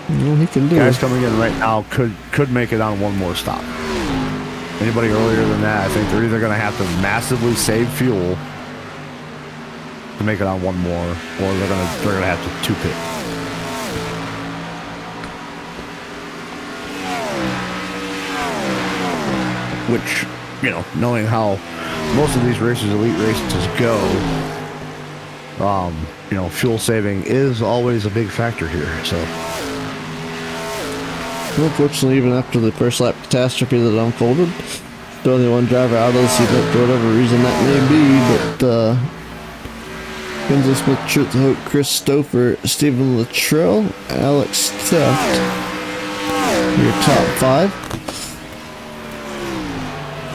Well, he can do guys it. coming in right now could make it on 1 more stop. Anybody earlier than that, I think they're either going to have to massively save fuel to make it on 1 more, or they're going to have to 2-pit. Which, knowing how most of these races, elite races, go, fuel saving is always a big factor here. So. Unfortunately, even after the first lap catastrophe that unfolded, the only one driver out of this event for whatever reason that may be, but Kinsley Smith, Truth Hope, Chris Stouffer, Stephen Luttrell, Alex Theft, your top 5.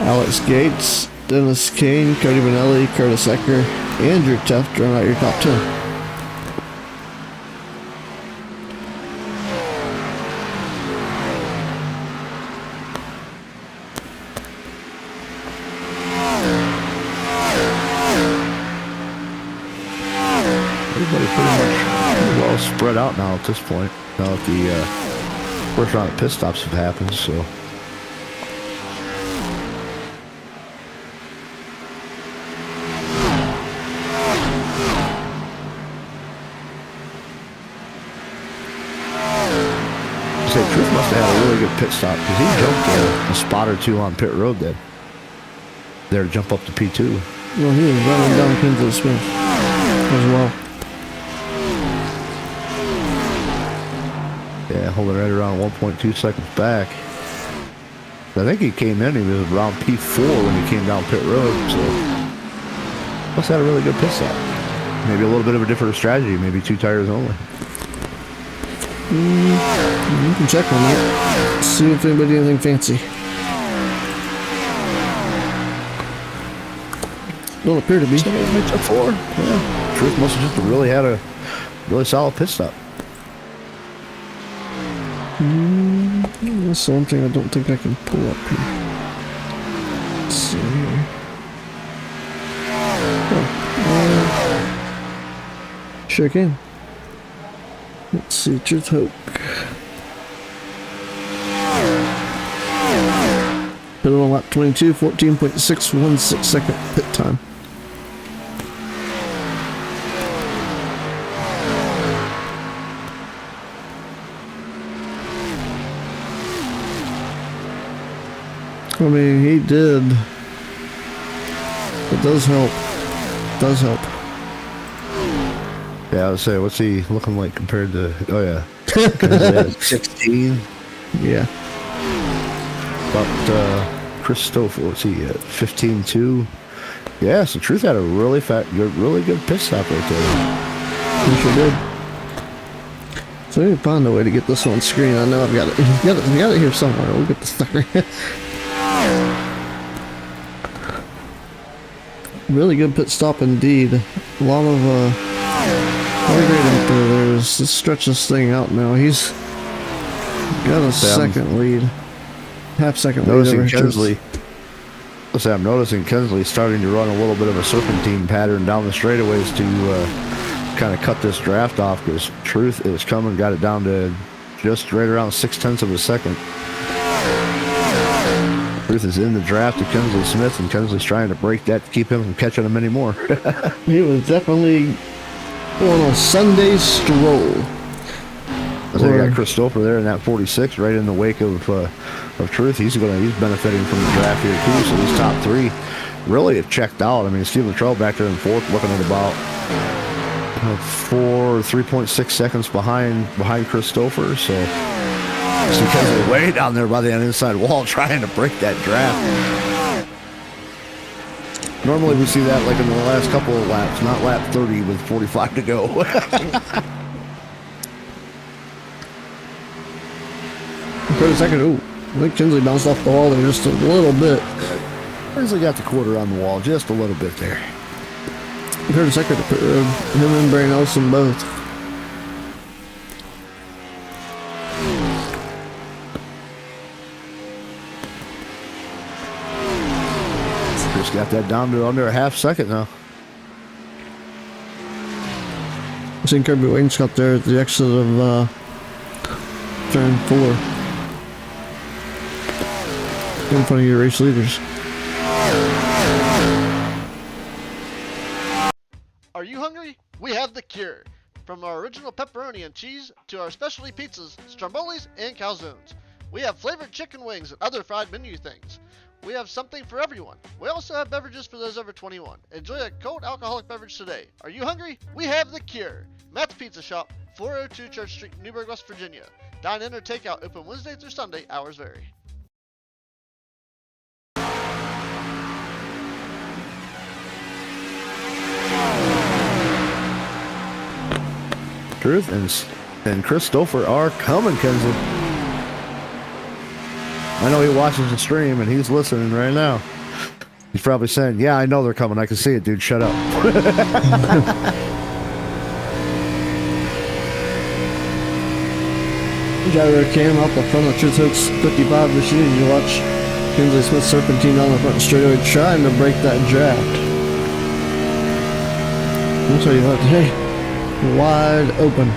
Alex Gates, Dennis Kane, Cody Benelli, Curtis Ecker, Andrew Tuft round out your top 10. Everybody pretty well spread out now at this point. Now that the first round of pit stops have happened, so. Truth must have had a really good pit stop because he jumped a spot or two on pit road there to jump up to P2. Well, he was running down Kinsley Smith as well. Yeah, holding right around 1.2 seconds back. I think he came in, he was around P4 when he came down pit road, so must have had a really good pit stop. Maybe a little bit of a different strategy, maybe 2 tires only. You can check on that. See if anybody did anything fancy. Don't appear to be. Makes up 4. Yeah. Truth must have just really had a really solid pit stop. That's one thing I don't think I can pull up here. Let's see here. Sure can. Let's see, Truth Hope. Pit on lap 22, 14.616 second pit time. I mean, he did. It does help. It does help. Yeah, I would say, what's he looking like compared to? Oh yeah, 16. Yeah. But Christopher, what's he at? 15.2. Yeah, so Truth had a really good pit stop right there. He sure did. So we need to find a way to get this on screen. I know I've got it. We got it here somewhere. We'll get the sucker. Really good pit stop indeed. A lot of great info there. Let's stretch this thing out now. He's got a second lead. Half-second lead over Kinsley. I'm noticing Kinsley starting to run a little bit of a serpentine pattern down the straightaways to kind of cut this draft off because Truth is coming, got it down to just right around 0.6 of a second. Truth is in the draft to Kinsley Smith, and Kinsley's trying to break that to keep him from catching him anymore. He was definitely on a Sunday stroll. I think I got Christopher there in that 46, right in the wake of Truth. He's benefiting from the draft here too. So these top 3 really have checked out. I mean, Steve Luttrell back there in 4th, looking at about 3.6 seconds behind Christopher. So Kinsley way down there by the inside wall trying to break that draft. Normally we see that like in the last couple of laps, not lap 30 with 45 to go. For a second, ooh, I think Kinsley bounced off the wall there just a little bit. Kinsley got the quarter on the wall, just a little bit there. For a second, him and Brian Nelson both. Just got that down to under a half second now. I seen Kirby Wainscott there at the exit of turn 4. In front of your race leaders. Are you hungry? We have the cure. From our original pepperoni and cheese to our specialty pizzas, strombolis, and calzones. We have flavored chicken wings and other fried menu things. We have something for everyone. We also have beverages for those over 21. Enjoy a cold alcoholic beverage today. Are you hungry? We have the cure. Matt's Pizza Shop, 402 Church Street, Newburgh, West Virginia. Dine in or take out, open Wednesday through Sunday, hours vary. Truth and Christopher are coming, Kinsley. I know he watches the stream and he's listening right now. He's probably saying, yeah, I know they're coming. I can see it, dude. Shut up. Gyro cam out the front of Truth Hook's 55 machine. You watch Kinsley Smith serpentine on the front straightaway trying to break that draft. I'll tell you what, hey, wide open.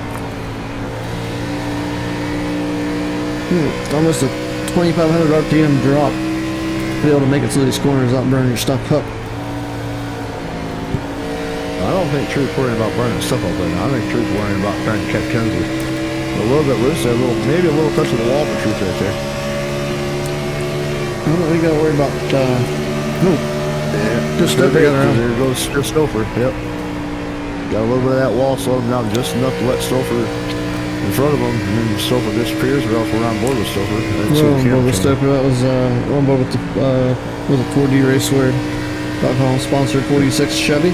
Almost a 2,500 RPM drop. Be able to make it through these corners without burning your stuff up. I don't think Truth's worrying about burning stuff up right now. I think Truth's worrying about trying to catch Kinsley. A little bit loose there, maybe a little touch of the wall for Truth right there. I don't think we gotta worry about, just there around. There goes Stouffer, yep. Got a little bit of that wall slowed him down just enough to let Stouffer in front of him, and then Stouffer disappears, or else we're on board with Stouffer. We're on board with Stouffer. That was, on board with the, with a 4D Raceware .com sponsored 46 Chevy.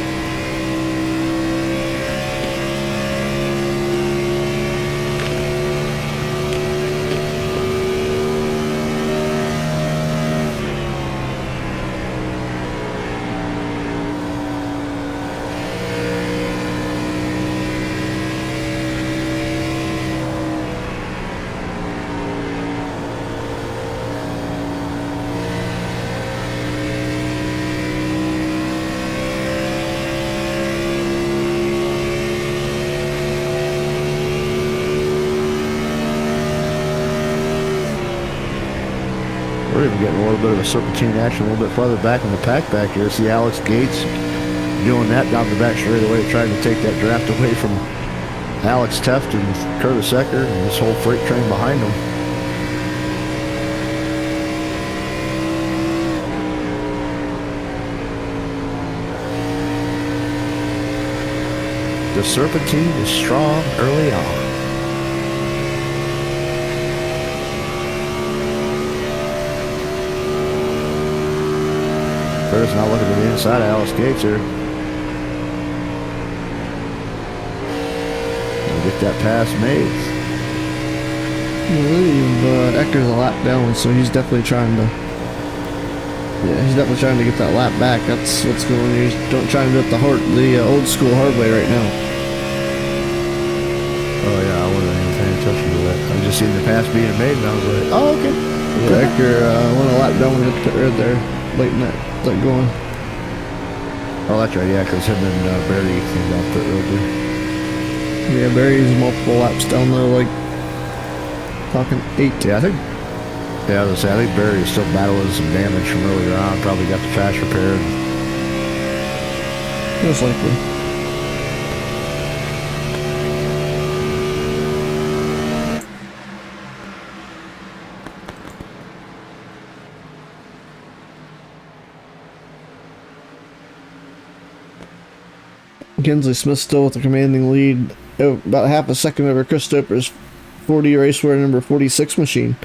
We're even getting a little bit of a serpentine action a little bit farther back in the pack back here. See Alex Gates doing that down the back straightaway, trying to take that draft away from Alex Teft and Curtis Ecker and this whole freight train behind them. The serpentine is strong early on. Curtis now looking to the inside of Alex Gates here. We'll get that pass made. I believe Ecker's a lap down, so he's definitely trying to. Yeah, he's definitely trying to get that lap back. That's what's going on. He's trying to do it the old school hard way right now. Oh yeah, I wasn't even paying attention to that. I just seen the pass being made, and I was like, oh okay. Yeah, Ecker went a lap down when he hit the pit road there, late in that going. Oh, that's right, yeah, because him and Barry came down pit road there. Yeah, Barry's multiple laps down there, like talking 8. Yeah, I think. Yeah, I was gonna say, I think Barry is still battling some damage from earlier on. Probably got the trash repaired. Most likely. Kinsley Smith still with the commanding lead, about half a second over Chris Stouffer's 4D Raceware number 46 machine.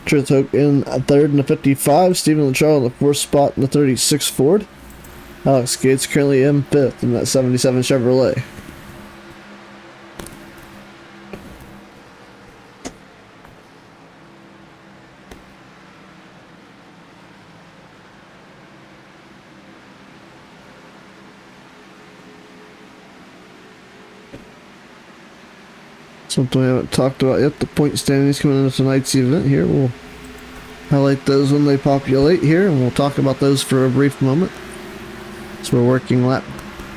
Truth Hook in third in the 55, Stephen Luttrell in the fourth spot in the 36 Ford. Alex Gates currently in fifth in that 77 Chevrolet. Something we haven't talked about yet, the point standings coming into tonight's event here. We'll highlight those when they populate here, and we'll talk about those for a brief moment. So we're working lap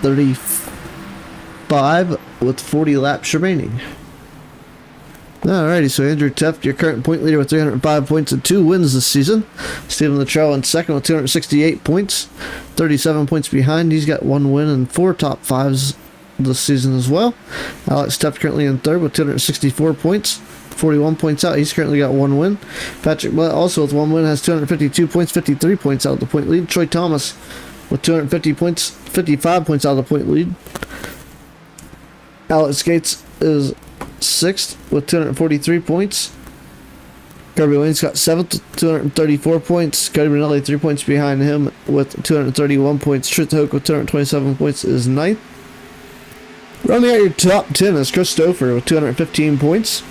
35 with 40 laps remaining. Alrighty, so Andrew Teft, your current point leader with 305 points and 2 wins this season. Stephen Luttrell in second with 268 points, 37 points behind. He's got 1 win and 4 top 5s this season as well. Alex Teft currently in third with 264 points, 41 points out. He's currently got 1 win. Patrick Blatt also with 1 win has 252 points, 53 points out of the point lead. Troy Thomas with 250 points, 55 points out of the point lead. Alex Gates is 6th with 243 points. Kirby Wayne's got 7th with 234 points. Cody Benelli 3 points behind him with 231 points. Truth Hook with 227 points is 9th. Rounding out your top 10 is Chris Stouffer with 215 points.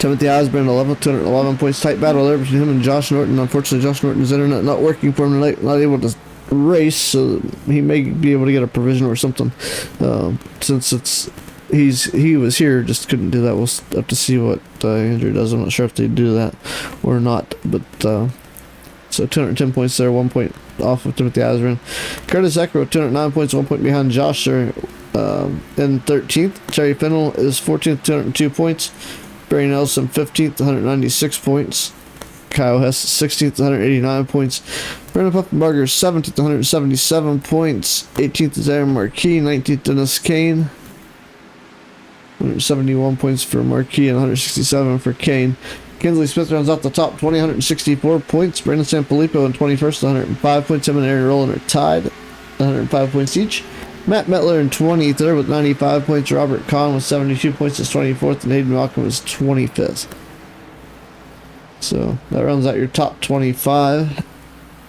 Timothy Osborne 11th, 211 points. Tight battle there between him and Josh Norton. Unfortunately, Josh Norton's internet not working for him tonight, not able to race, so he may be able to get a provision or something. Since he was here, just couldn't do that. We'll have to see what Andrew does. I'm not sure if they do that or not, but so 210 points there, 1 point off of Timothy Osborne. Curtis Eckrow 209 points, 1 point behind Josh there in 13th. Terry Fennell is 14th, 202 points. Barry Nelson 15th, 196 points. Kyle Hess 16th, 189 points. Brandon Puffenbarger 17th, 177 points. 18th is Aaron Marquis. 19th, Dennis Kane. 171 points for Marquis and 167 for Kane. Kinsley Smith rounds out the top 20, 164 points. Brandon Sanfilippo in 21st, 105 points. Him and Aaron Rowland are tied, 105 points each. Matt Metler in 23rd with 95 points. Robert Kahn with 72 points is 24th, and Hayden Malcolm is 25th. So that rounds out your top 25.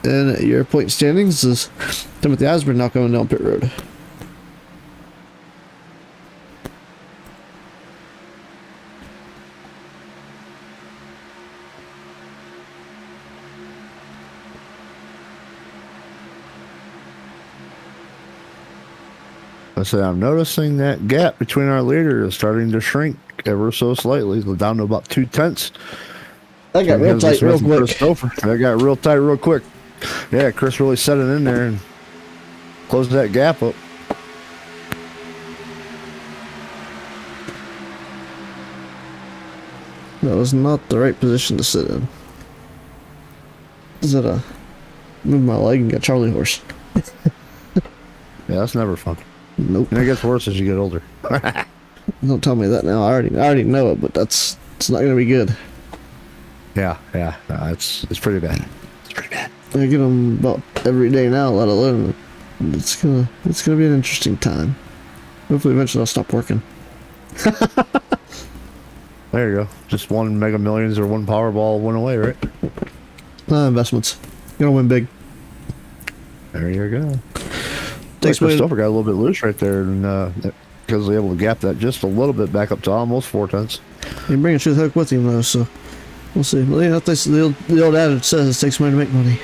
And your point standings is Timothy Osborne now coming down pit road. I say I'm noticing that gap between our leader is starting to shrink ever so slightly. Go down to about 2/10. That got real tight real quick. That got real tight real quick. Yeah, Chris really set it in there and closed that gap up. That was not the right position to sit in. Is it a move my leg and get Charlie horse? Yeah, that's never fun. Nope. And it gets worse as you get older. Don't tell me that now. I already know it, but it's not gonna be good. Yeah, no, it's pretty bad. It's pretty bad. I get them about every day now, let alone it's gonna be an interesting time. Hopefully eventually I'll stop working. There you go. Just one Mega Millions or one Powerball went away, right? Investments. Gonna win big. There you go. Thanks, Christopher got a little bit loose right there, and because they were able to gap that just a little bit back up to almost 4/10. He bring a truth hook with him though, so we'll see. Well, you know, the old adage says it takes money to make money.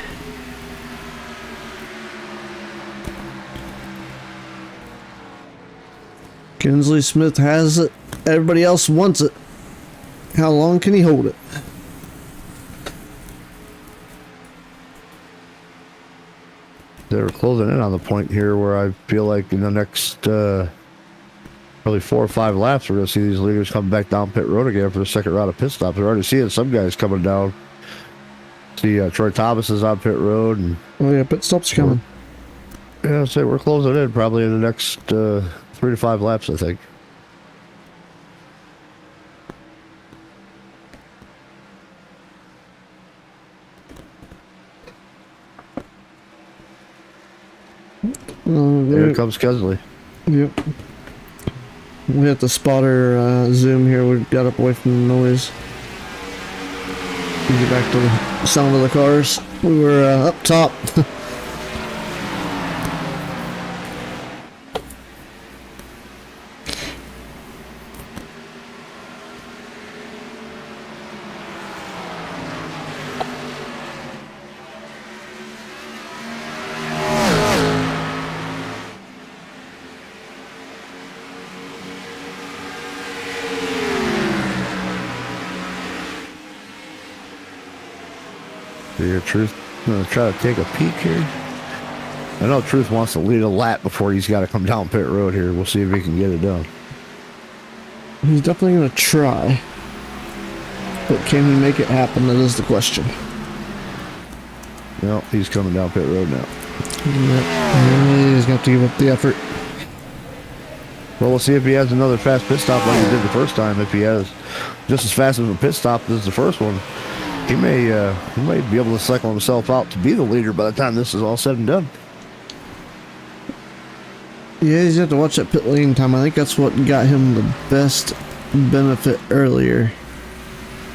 Kinsley Smith has it. Everybody else wants it. How long can he hold it? They're closing in on the point here where I feel like in the next probably 4 or 5 laps, we're going to see these leaders come back down pit road again for the second round of pit stops. We're already seeing some guys coming down. See, Troy Thomas is on pit road. And oh yeah, pit stops coming. Yeah, I'd say we're closing in probably in the next 3 to 5 laps, I think. Here comes Kesley. Yep. We have the spotter zoom here. We got up away from the noise. We get back to the sound of the cars. We were up top. Truth, I'm going to try to take a peek here. I know Truth wants to lead a lap before he's got to come down pit road here. We'll see if he can get it done. He's definitely going to try. But can he make it happen? That is the question. No, he's coming down pit road now. Yep. He's going to have to give up the effort. Well, we'll see if he has another fast pit stop like he did the first time. If he has just as fast of a pit stop as the first one, he may be able to cycle himself out to be the leader by the time this is all said and done. Yeah, he's have to watch that pit lane time. I think that's what got him the best benefit earlier.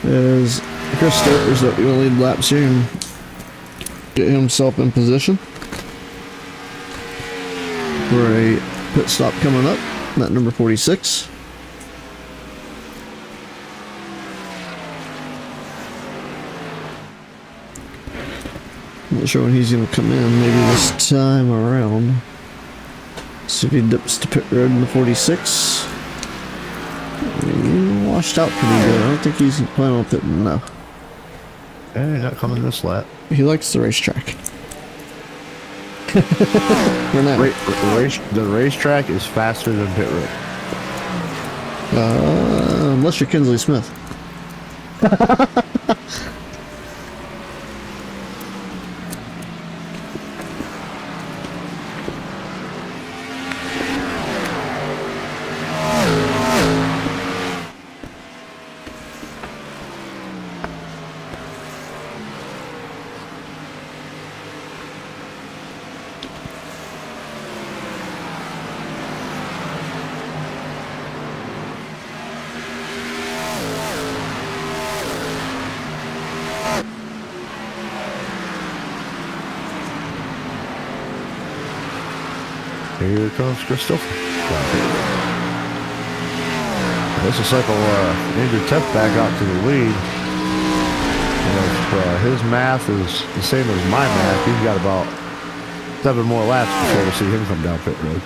Is Chris Stoker's going to lead laps here and get himself in position for a pit stop coming up. That number 46. I'm not sure when he's gonna come in. Maybe this time around. See if he dips to pit road in the 46. He washed out pretty good. I don't think he's planning on pitting. No. Hey, not coming this lap. He likes the racetrack. For now. The racetrack is faster than pit road. Unless you're Kinsley Smith. Here comes Christopher. This will cycle Andrew Teft back out to the lead. And if his math is the same as my math, he's got about 7 more laps before we see him come down pit road.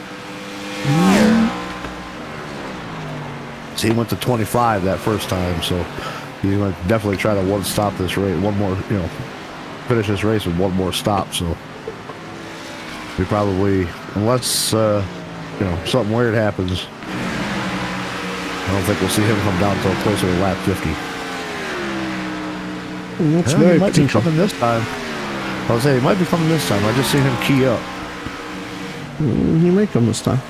So he went to 25 that first time, so he's going to definitely try to one-stop this race, one more, finish this race with one more stop. So we probably, unless something weird happens, I don't think we'll see him come down until closer to lap 50. That's He very might be potential. coming this time. I was saying he might be coming this time. I just seen him key up. He may come this time.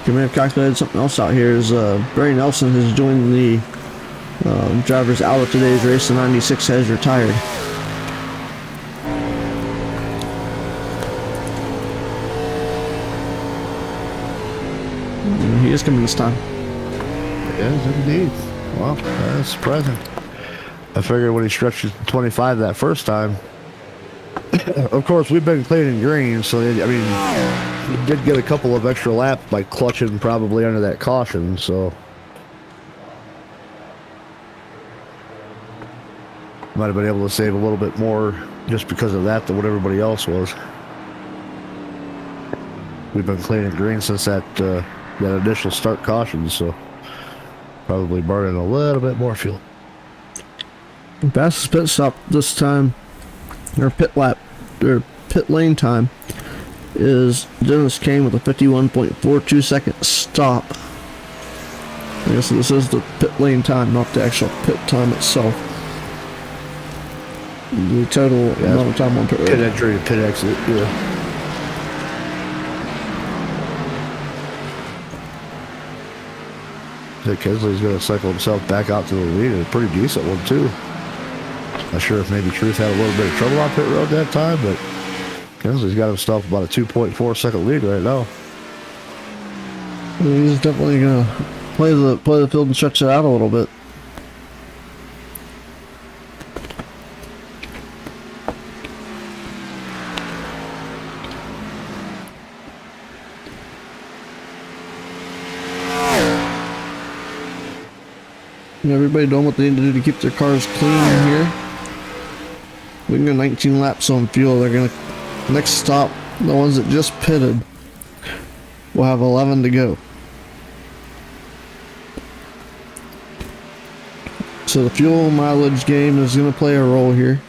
You may have calculated something else out here. Is Barry Nelson has joined the drivers out of today's race. The 96 has retired. He is coming this time. Yes, indeed. Well, that's surprising. I figured when he stretched to 25 that first time. Of course, we've been cleaning green, so he did get a couple of extra laps by clutching probably under that caution, so might have been able to save a little bit more just because of that than what everybody else was. We've been cleaning green since that initial start caution, so probably burning a little bit more fuel. Fastest pit stop this time, or pit lap, or pit lane time, is Dennis Kane with a 51.42 second stop. I guess this is the pit lane time, not the actual pit time itself. The total amount of time on pit road. Pit entry, pit exit, yeah. Kesley's going to cycle himself back out to the lead, and a pretty decent one, too. Not sure if maybe Truth had a little bit of trouble on pit road that time, but Kesley's got himself about a 2.4 second lead right now. He's definitely going to play the field and stretch it out a little bit. Everybody doing what they need to do to keep their cars clean here. We can go 19 laps on fuel. They're gonna next stop, the ones that just pitted, will have 11 to go. So the fuel mileage game is gonna play a role here.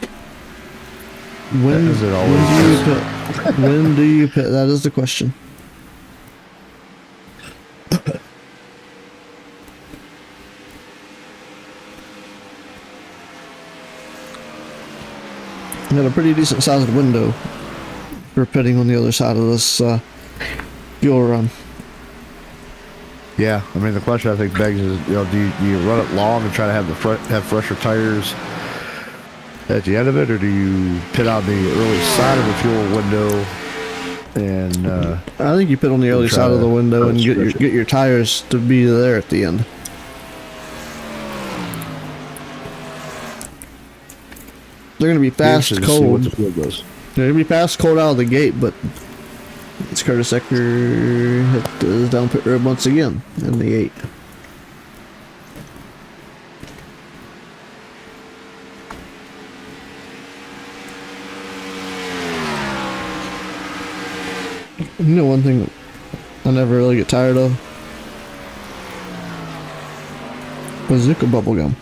When do you pit? When do you pit? That is the question. Got a pretty decent sized window for pitting on the other side of this fuel run. Yeah, the question I think begs is, do you run it long and try to have have fresher tires at the end of it, or do you pit on the early side of the fuel window? And I think you pit on the early side of the window and get your tires to be there at the end. They're going to be fast, cold. They're going to be fast, cold out of the gate, but it's Curtis Ecker hit the down pit road once again in the 8. You know, one thing I never really get tired of? Bazooka bubblegum.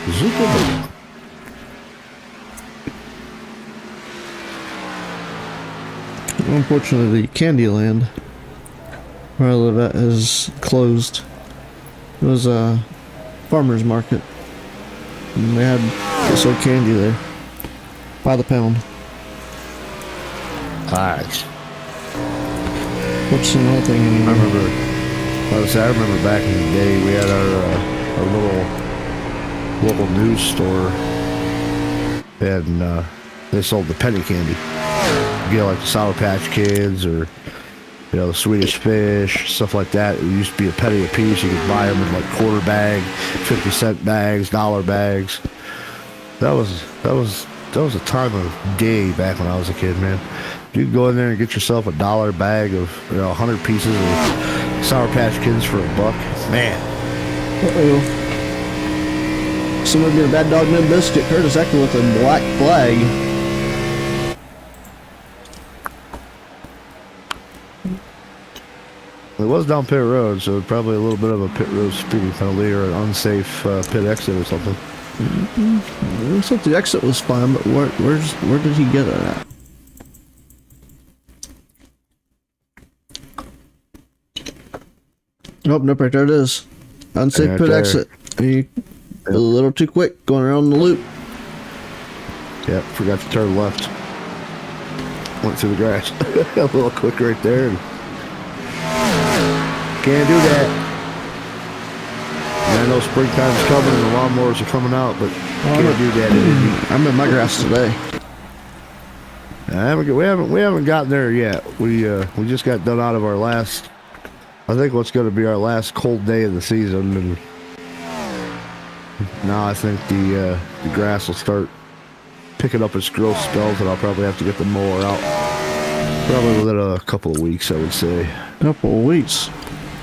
Zucca. Unfortunately, Candyland, where I live at, is closed. It was a farmer's market, and they had sold candy there by the pound. Nice. What's another thing? I remember back in the day we had our little news store, and they sold the penny candy. You get like the Sour Patch Kids or the Swedish Fish, stuff like that. It used to be a penny a piece. You could buy them in like quarter bag, 50-cent bags, dollar bags. That was a time of day back when I was a kid, man. You could go in there and get yourself a $1 bag of 100 pieces of Sour Patch Kids for $1. Man. Uh-oh. Someone get a bad dog no biscuit. Curtis acting with a black flag. It was down pit road, so probably a little bit of a pit road speeding penalty or an unsafe pit exit or something. I thought the exit was fine, but where did he get it at? Oh, nope, right there it is. Unsafe pit exit. He a little too quick going around the loop. Yep, forgot to turn left. Went through the grass. A little quick right there. Can't do that. And I know springtime's coming and the lawnmowers are coming out, but can't do that. I'm in my grass today. We haven't gotten there yet. We just got done out of our last, I think what's going to be our last cold day of the season, and now I think the grass will start picking up its growth spells, and I'll probably have to get the mower out probably within a couple of weeks, I would say. Couple of weeks.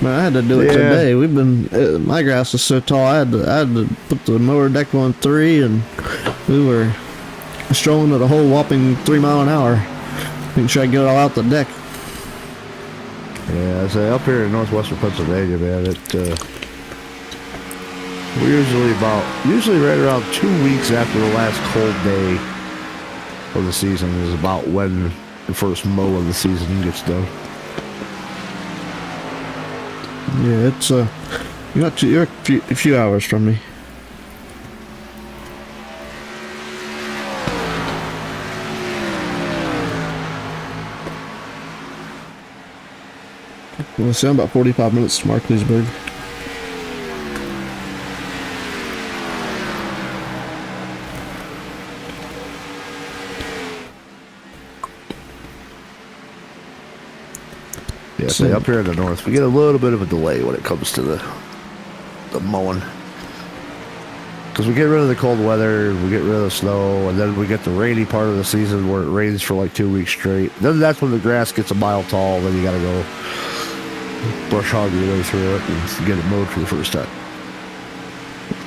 Man, I had to do it today. We've been my grass is so tall. I had to put the mower deck on 3, and we were strolling at a whole whopping 3 miles an hour. Making sure I get it all out the deck. Yeah, I say up here in northwestern Pennsylvania, man, we're usually right around 2 weeks after the last cold day of the season is about when the first mow of the season gets done. Yeah, it's you're a few hours from me. Well, see, I'm about 45 minutes to Markleysburg. Yeah, so up here in the north, we get a little bit of a delay when it comes to the mowing. Because we get rid of the cold weather, we get rid of the snow, and then we get the rainy part of the season where it rains for like 2 weeks straight. Then that's when the grass gets a mile tall, then you gotta go brush hog your way through it and get it mowed for the first time.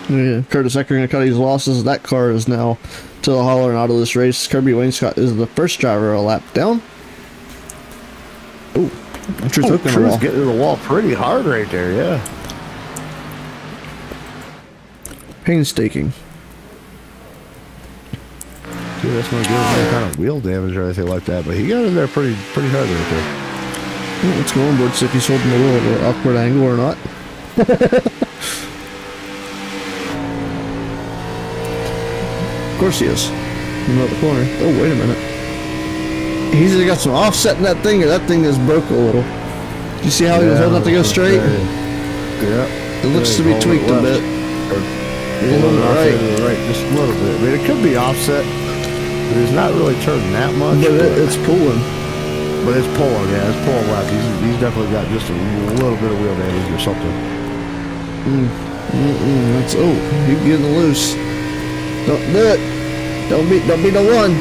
Yeah, Curtis Ecker gonna cut his losses. That car is now to the hauler and out of this race. Kirby Wainscott is the first driver a lap down. Ooh. True's getting to the wall pretty hard right there, yeah. Painstaking. Dude, that's not giving any kind of wheel damage or anything like that, but he got in there pretty hard right there. Yeah, let's go on board, see if he's holding a little awkward angle or not. Of course he is. In the corner. Oh, wait a minute. He's either got some offset in that thing, or that thing is broke a little. Do you see how he was holding up to go straight? Yeah. It looks to be tweaked a bit. He's holding it right just a little bit. I mean, it could be offset, but it's not really turning that much. But it's pulling. But it's pulling, yeah. It's pulling left. He's definitely got just a little bit of wheel damage or something. That's, oh, he's getting loose. Don't do it. Don't be the one.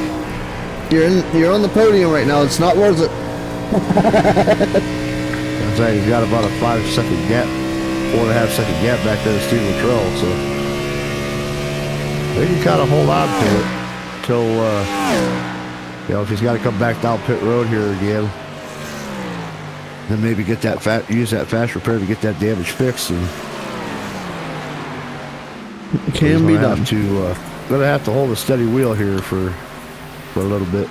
You're on the podium right now. It's not worth it. I'd say he's got about a 5-second gap, 4.5-second gap back there to Steve Luttrell, so they can kind of hold on to it You know, if he's got to come back down pit road here again, then maybe get that use that fast repair to get that damage fixed. And It can be done. Gonna have to hold a steady wheel here for a little bit.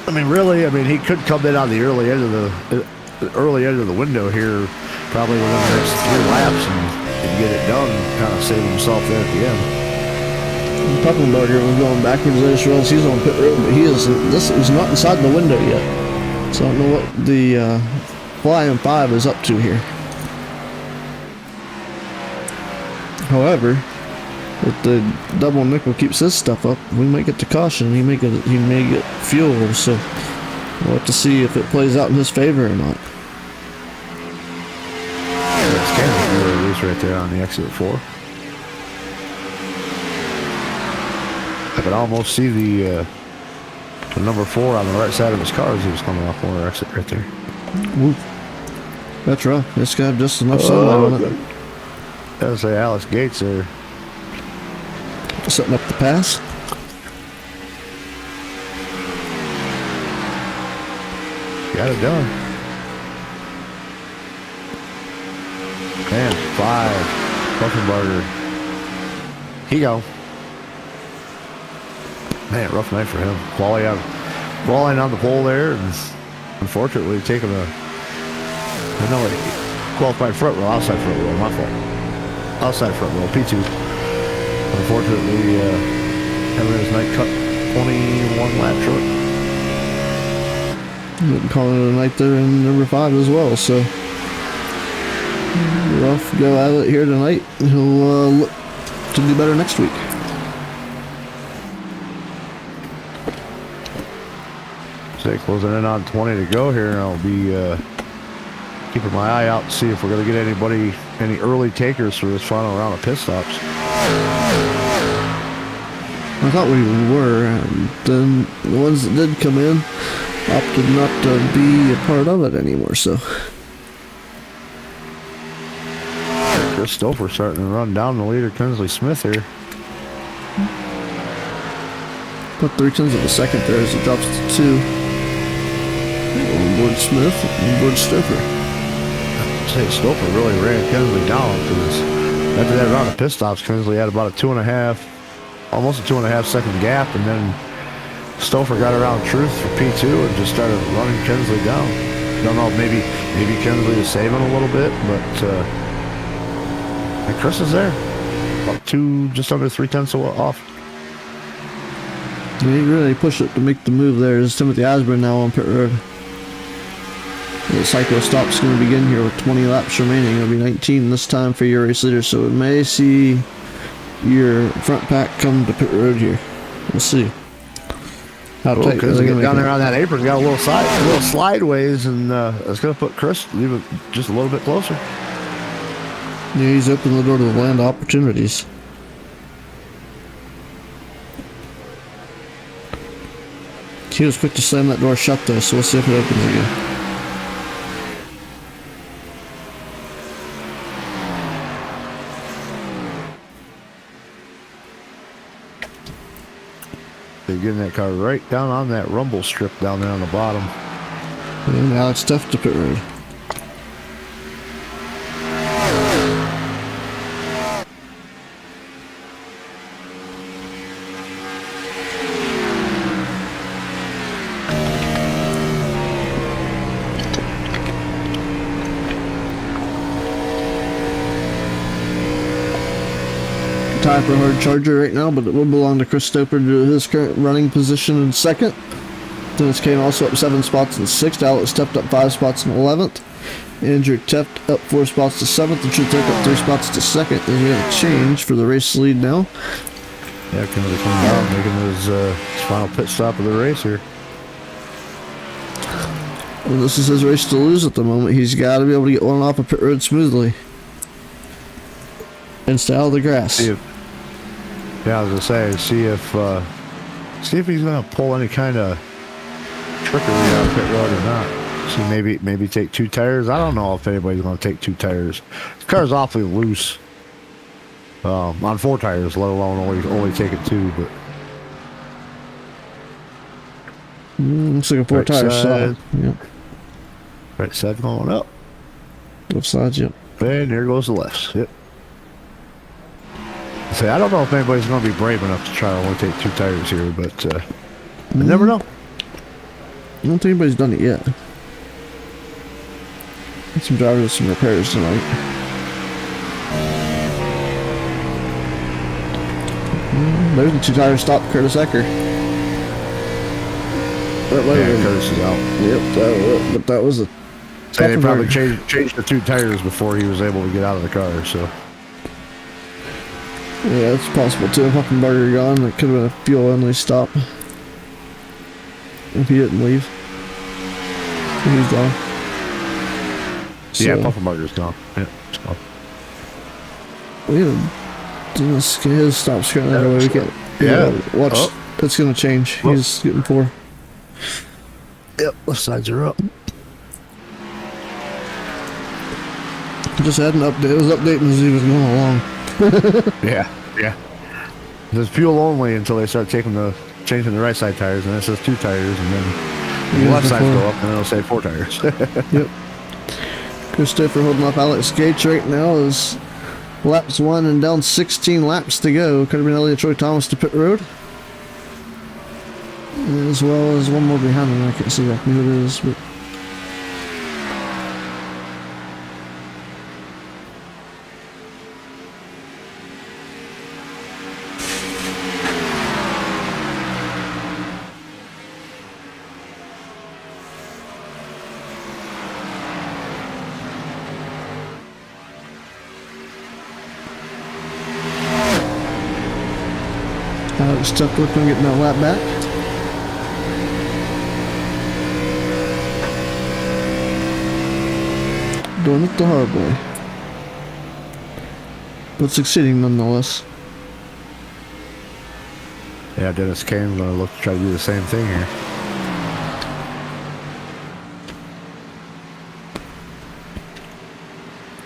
I mean, really, he could come in on the early end of the window here, probably within the next 3 laps, and get it done. Kind of save himself there at the end. Puppenberger was going backwards. I just realized he's on pit road, but he's not inside the window yet. So I don't know what the Flying 5 is up to here. However, if the double nickel keeps his stuff up, we might get to caution. He may get fuel, so we'll have to see if it plays out in his favor or not. It's kind of really loose right there on the exit 4. I could almost see the number 4 on the right side of his car as he was coming off corner exit right there. Whoop. That's rough. It's got just enough sunlight on it. I would say Alex Gates there. Setting up the pass. Got it done. Man, 5. Buffenbarger. He go. Man, rough night for him. Qualifying on the pole there, and unfortunately taking qualified front row, outside front row, my fault. Outside front row, P2. Unfortunately, having his night cut 21 lap short. Calling it a night there in number 5 as well, so rough go at it here tonight. He'll look to do better next week. Say closing in on 20 to go here, and I'll be keeping my eye out to see if we're going to get any early takers for this final round of pit stops. I thought we were, and then the ones that did come in opted not to be a part of it anymore, so. Chris Stouffer starting to run down the leader, Kinsley Smith here. Put 3/10 of a second there as he drops to 2. On board Smith, on board Stouffer. I'd say Stouffer really ran Kinsley down, because after that round of pit stops, Kinsley had about almost a 2.5 second gap, and then Stouffer got around Truth for P2 and just started running Kinsley down. Don't know, maybe Kinsley is saving a little bit, but and Chris is there. About just under 3/10 off. Yeah, he really pushed it to make the move there. Is Timothy Osborne now on pit road. The cycle stop's going to begin here with 20 laps remaining. It'll be 19 this time for your race leader, so it may see your front pack come to pit road here. We'll see. How tight Because they get down there on that apron, got a little slideways, and it's going to put Chris even just a little bit closer. Yeah, he's opened the door to the land of opportunities. He was quick to slam that door shut though, so we'll see if it opens again. They're getting that car right down on that rumble strip down there on the bottom. And Alex Duff to pit road. Tie for hard charger right now, but it will belong to Chris Stouffer due to his current running position in 2nd. Dennis Kane also up 7 spots in 6th. Alex Teft up 5 spots in 11th. Andrew Teft up 4 spots to 7th. And should take up 3 spots to 2nd. As we have a change for the race lead now. Yeah, coming down, making his final pit stop of the race here. Well, this is his race to lose at the moment. He's got to be able to get one off of pit road smoothly. And stay out of the grass. Yeah, I was gonna say, see if he's gonna pull any kind of trickery on pit road or not. See, maybe take 2 tires. I don't know if anybody's gonna take 2 tires. The car's awfully loose on 4 tires, let alone only taking 2. But Looks like a four Right tire side. stop. Yep. Right side going up. Both sides, yep. And there goes the left. Yep. Say, I don't know if anybody's going to be brave enough to try to only take 2 tires here, but you never know. I don't think anybody's done it yet. Got some drivers with some repairs tonight. There's the 2 tire stop, Curtis Ecker. Yeah, Curtis is out. Yep, but that was a So they tough probably one. changed the 2 tires before he was able to get out of the car, so. Yeah, it's possible too. Huckenberger gone. It could have been a fuel only stop. If he didn't leave. He's gone. Yeah, So, Puffenberger's gone. Yeah, it's gone. we had his stop screen that way we can. Yeah. Watch. Oh. It's gonna change. Oh. He's getting 4. Yep, left sides are up. Just had an update. It was updating as he was going along. Yeah, yeah. There's fuel only until they start changing the right side tires, and it says 2 tires, and then the Yeah, left sides before. go up, and it'll say 4 tires. Yep. Christopher holding up Alex Gates right now is laps 1 and down 16 laps to go. Could have been Elliott Troy Thomas to pit road. As well as one more behind him. I can't see exactly who it is, but Alex stuck with him getting that lap back. Doing it the hard way. But succeeding nonetheless. Yeah, Dennis Kane's going to look to try to do the same thing here.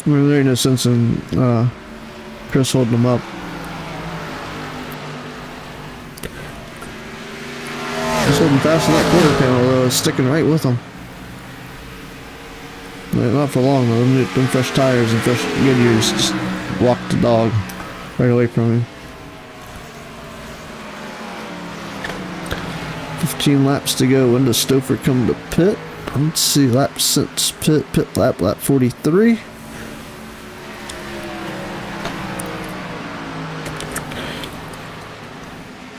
Well, there ain't no sense in Chris holding him up. He's holding fast in that quarter panel though, sticking right with him. Not for long though. Them fresh tires and fresh Goodyears just walked the dog right away from him. 15 laps to go. When does Stouffer come to pit? Let's see, laps since pit lap 43.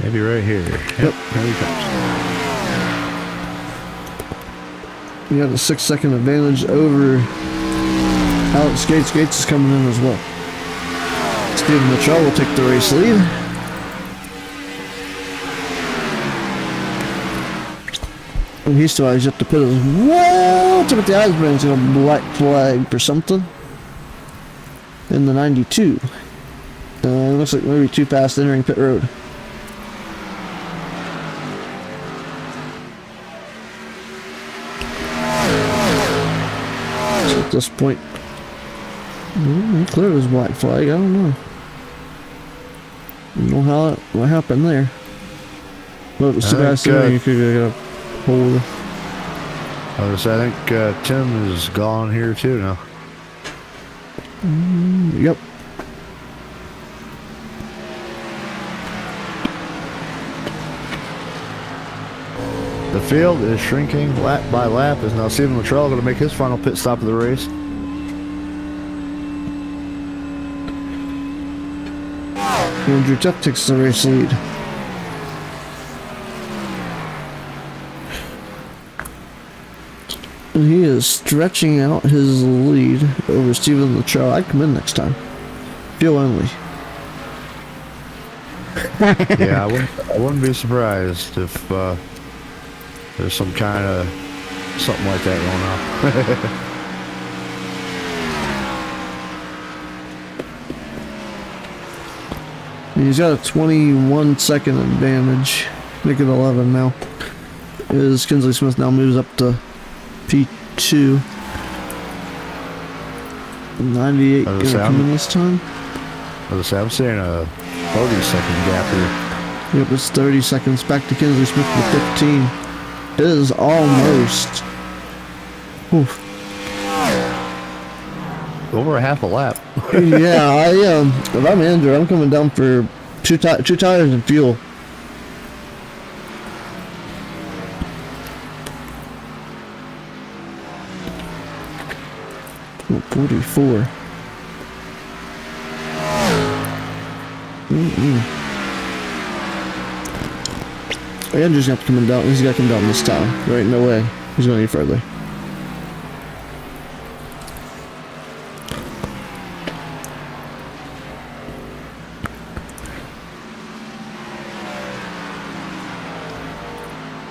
Maybe right here. Yep, here he comes. You got a 6-second advantage over Alex Gates. Gates is coming in as well. Steven Mitchell will take the race lead. And he still has yet to pit as well. Timothy Eisbrand's got a black flag for something. In the 92. Looks like maybe too fast entering pit road. So at this point, he cleared his black flag. I don't know. What happened there. But it was too fast entering. You could have got a hold. I think Tim is gone here too now. Yep. The field is shrinking lap by lap as now Steven Luttrell going to make his final pit stop of the race. Andrew Tuck takes the race lead. And he is stretching out his lead over Steven Luttrell. I'd come in next time. Fuel only. Yeah, I wouldn't be surprised if there's some kind of something like that going on. He's got a 21-second advantage. Make it 11 now. As Kinsley Smith now moves up to P2. 98 gonna come in this time. I'm saying a 30-second gap here. Yep, it's 30 seconds back to Kinsley Smith with 15. It is almost. Oof. Over a half a lap. Yeah, if I'm injured, I'm coming down for two tires and fuel. Oh, 44. Andrew's gonna have to come down. He's got to come down this time. There ain't no way he's going any further.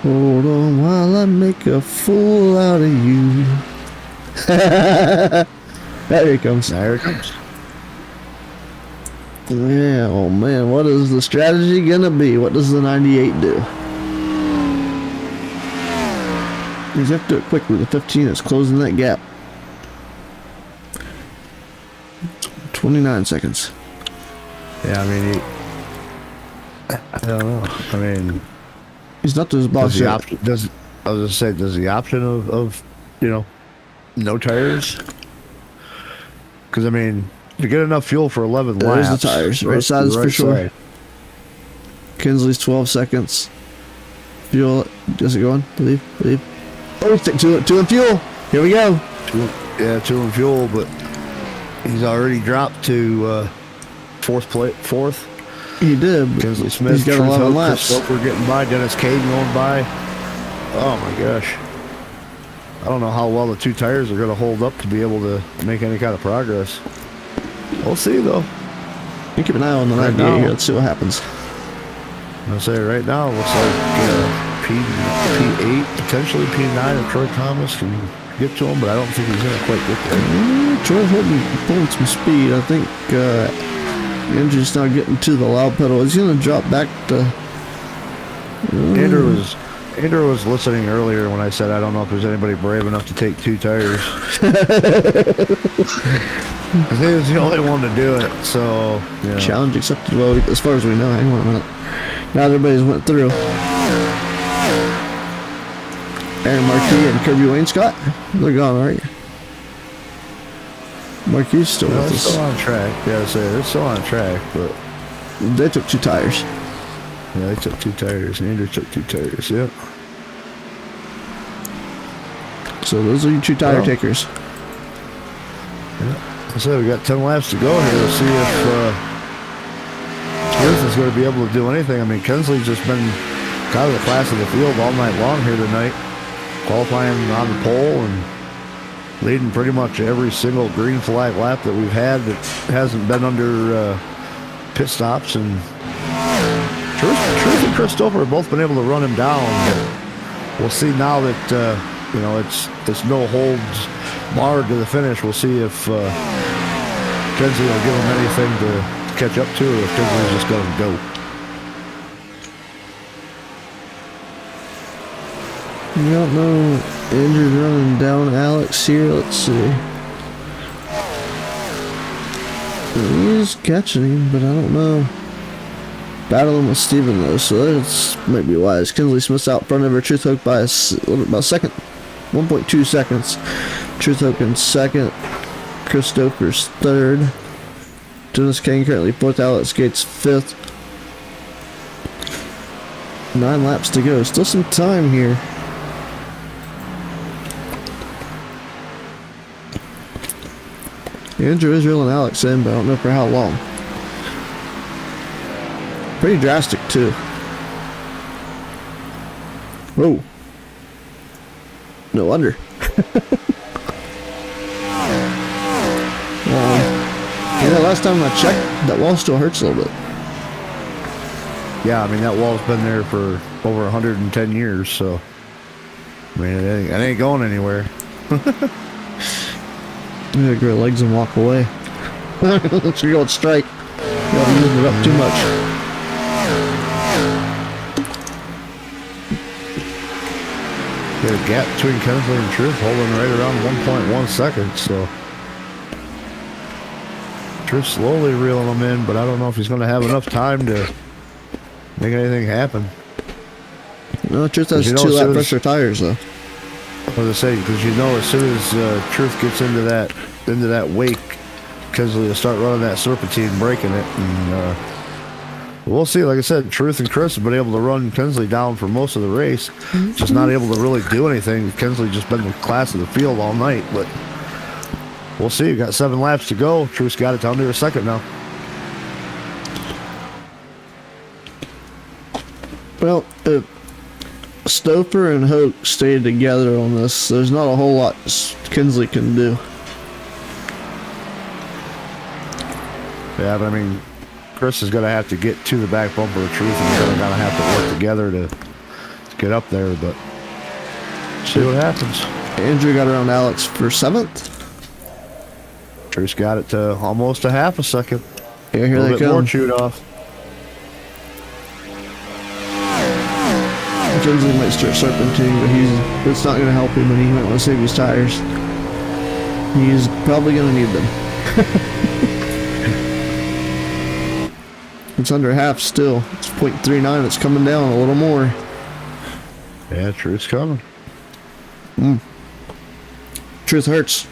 Hold on while I make a fool out of you. There he comes. There it comes. Yeah, oh man, what is the strategy gonna be? What does the 98 do? He's have to do it quickly. The 15 is closing that gap. 29 seconds. Yeah, I mean, I don't know. I mean, He's not to his boss does the yet. option, does I was gonna say, does the option of no tires? Because I mean, to get enough fuel for 11 There's laps. the tires. Right sides for sure. side. Kinsley's 12 seconds. Fuel. Is it going? Leave. Oh, stick to it. 2 in fuel. Here we go. 2 in fuel, but he's already dropped to fourth. He did. Kinsley Smith, He's got 11 laps. Stoker getting by, Dennis Caden going by. Oh my gosh. I don't know how well the 2 tires are going to hold up to be able to make any kind of progress. We'll see though. You keep an eye on the Right 98 now. here. Let's see what happens. I'll say right now, it looks like P8, potentially P9 if Troy Thomas can get to him, but I don't think he's going to quite get there. Troy's pulling some speed. I think Andrew's now getting to the loud pedal. He's going to drop back to... Andrew was listening earlier when I said I don't know if there's anybody brave enough to take 2 tires. He was the only one to do it, so yeah. Challenge accepted. Well, as far as we know. Hang on a minute. Now everybody's went through. Aaron Marquis and Kirby Wainscott. They're gone, right? Marquis still No, with it's us. still on track. Yeah, I say they're still on track, but They took 2 tires. yeah, they took 2 tires. Andrew took 2 tires. Yep. So those are your 2 tire Well. takers. I said we got 10 laps to go here. We'll see if Smith is going to be able to do anything. I mean, Kinsley's just been kind of the class of the field all night long here tonight, qualifying on the pole and leading pretty much every single green flag lap that we've had that hasn't been under pit stops. And Truth and Christopher have both been able to run him down. But we'll see now that it's no holds barred to the finish. We'll see if Kinsley will give him anything to catch up to, or if Kinsley's just going to go. You don't know. Andrew's running down Alex here. Let's see. He's catching him, but I don't know. Battling with Steven though, so that's maybe wise. Kinsley Smith's out front of her. Truth Hook by about a second. 1.2 seconds. Truth Hook in second. Christopher's third. Dennis Kane currently 4th. Alex Gates 5th. 9 laps to go. Still some time here. Andrew is reeling Alex in, but I don't know for how long. Pretty drastic too. Whoa. No wonder. Last time I checked, that wall still hurts a little bit. Yeah, I mean, that wall's been there for over 110 years, so I mean, it ain't going anywhere. You gotta grow legs and walk away. That's your old strike. You gotta move it up too much. The gap between Kinsley and Truth holding right around 1.1 seconds, so Truth slowly reeling him in, but I don't know if he's going to have enough time to make anything happen. No, Truth has You know, 2 as lap soon as- pressure tires though. As I say, because you know, as soon as Truth gets into that wake, Kinsley will start running that serpentine, breaking it, and we'll see. Like I said, Truth and Chris have been able to run Kinsley down for most of the race, just not able to really do anything. Kinsley just been the class of the field all night, but we'll see. Got 7 laps to go. Truth's got it down to a second now. Well, if Stouffer and Hoke stay together on this, there's not a whole lot Kinsley can do. Yeah, but I mean, Chris is going to have to get to the back bumper of Truth, and they're going to have to work together to get up there, but see what happens. Andrew got around Alex for 7th. Truth got it to almost a half a second. Yeah, A here little they bit more come. chewed off. Kinsley might start serpentine, but it's not going to help him, and he might want to save his tires. He's probably going to need them. It's under half still. It's 0.39. It's coming down a little more. Yeah, Truth's coming. Truth hurts.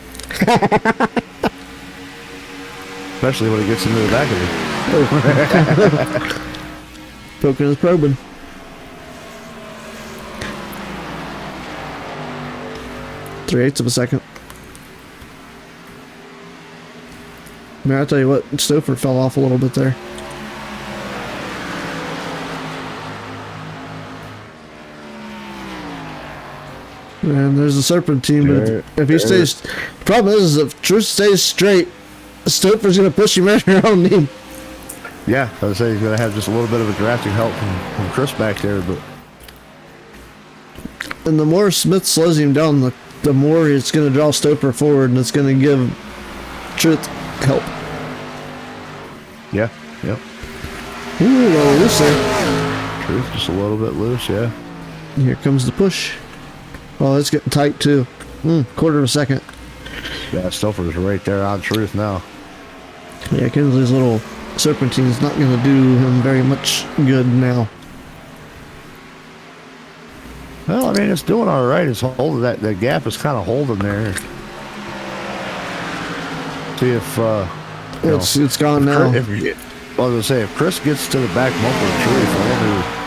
Especially when it gets into the back of it. Poking is probing. Three-eighths of a second. Man, I'll tell you what, Stouffer fell off a little bit there. And there's the serpentine, but if he stays, the problem is if Truth stays straight, Stouffer's gonna push him right around him. Yeah, I would say he's going to have just a little bit of a drafting help from Chris back there, but And the more Smith slows him down, the more it's gonna draw Stouffer forward, and it's gonna give Truth help. yeah, yep. Ooh, well, loose there. Truth just a little bit loose, yeah. Here comes the push. Oh, it's getting tight too. Quarter of a second. Yeah, Stouffer's right there on Truth now. Yeah, Kinsley's little serpentine's not going to do him very much good now. Well, I mean, it's doing all right. It's holding that gap is kind of holding there. See if It's gone now. I was gonna say if Chris gets to the back bumper of Truth, I wonder.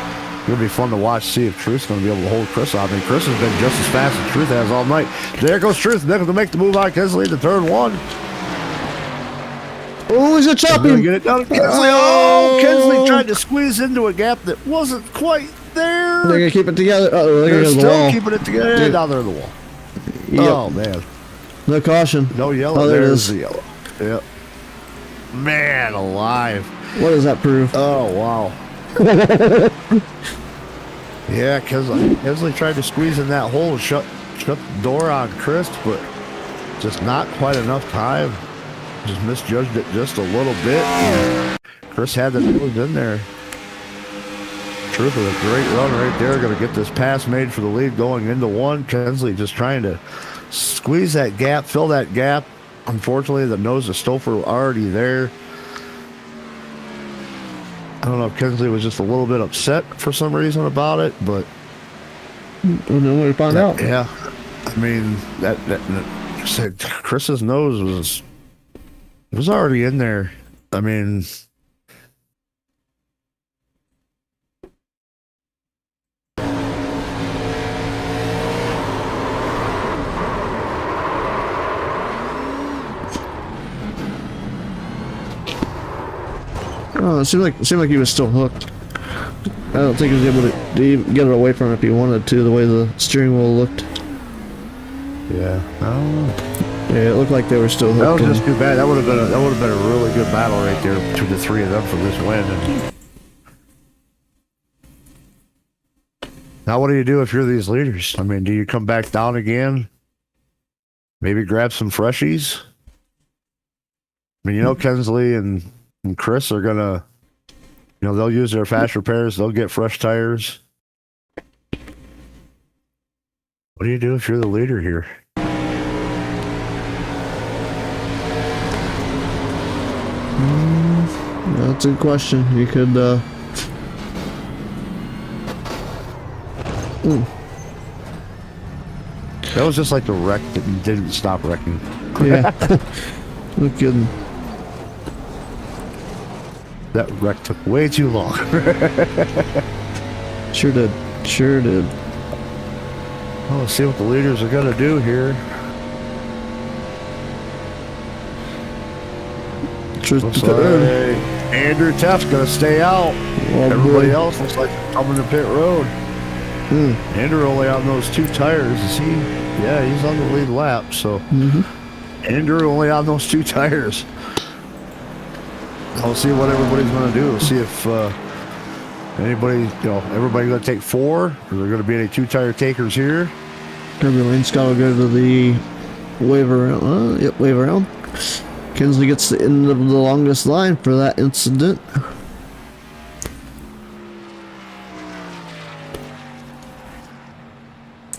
It'll be fun to watch. See if Truth's going to be able to hold Chris off. I mean, Chris has been just as fast as Truth has all night. There goes Truth. They're going to make the move on Kinsley in the turn 1. Oh, he's a chop Gonna him. get it done. Kinsley. Oh, Kinsley tried to squeeze into a gap that wasn't quite there. They're going to keep it together. Oh, They're they're the still wall. keeping it together. Dude. Down there in the wall. Yep. Oh, man. No caution. No yellow. Oh, there it There's is. the yellow. Yep. Man alive. What does that prove? Oh, wow. Yeah, Kinsley tried to squeeze in that hole and shut the door on Chris, but just not quite enough time. Just misjudged it just a little bit. And Chris had the nose in there. Truth with a great run right there. Going to get this pass made for the lead going into 1. Kinsley just trying to squeeze that gap, fill that gap. Unfortunately, the nose of Stouffer already there. I don't know if Kinsley was just a little bit upset for some reason about it, but We'll know when we find out. yeah, I mean that said Chris's nose was already in there. I mean, Oh, it seemed like he was still hooked. I don't think he was able to even get it away from him if he wanted to, the way the steering wheel looked. yeah, I don't know. Yeah, it looked like they were still That hooked. was just too bad. That would have been a really good battle right there between the 3 of them for this win. And now, what do you do if you're these leaders? I mean, do you come back down again? Maybe grab some freshies? I mean, you know, Kinsley and Chris are gonna, they'll use their fast repairs. They'll get fresh tires. What do you do if you're the leader here? That's a good question. You could, That was just like the wreck that didn't stop wrecking. Yeah. No kidding. That wreck took way too long. Sure did. Sure did. Well, let's see what the leaders are gonna do here. Looks like Andrew Teft's gonna stay out. Everybody else looks like they're coming to pit road. Andrew only on those 2 tires. Is he? Yeah, he's on the lead lap. So Andrew only on those 2 tires. I'll see what everybody's gonna do. We'll see if anybody, everybody gonna take 4. Or there gonna be any 2-tire takers here? Kirby Lane Scott will go to the wave around. Yep, wave around. Kinsley gets the end of the longest line for that incident.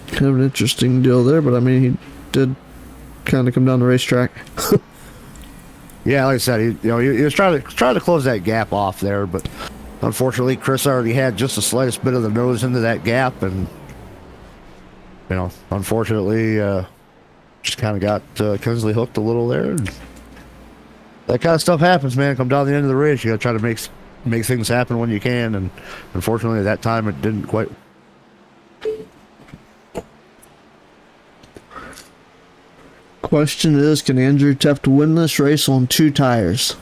Kind of an interesting deal there, but I mean, he did kind of come down the racetrack. Yeah, like I said, he was trying to close that gap off there, but unfortunately, Chris already had just the slightest bit of the nose into that gap, and unfortunately, just kind of got Kinsley hooked a little there. And that kind of stuff happens, man. Come down the end of the race, you got to try to make things happen when you can, and unfortunately, at that time, it didn't quite. Question is, can Andrew Teft win this race on 2 tires?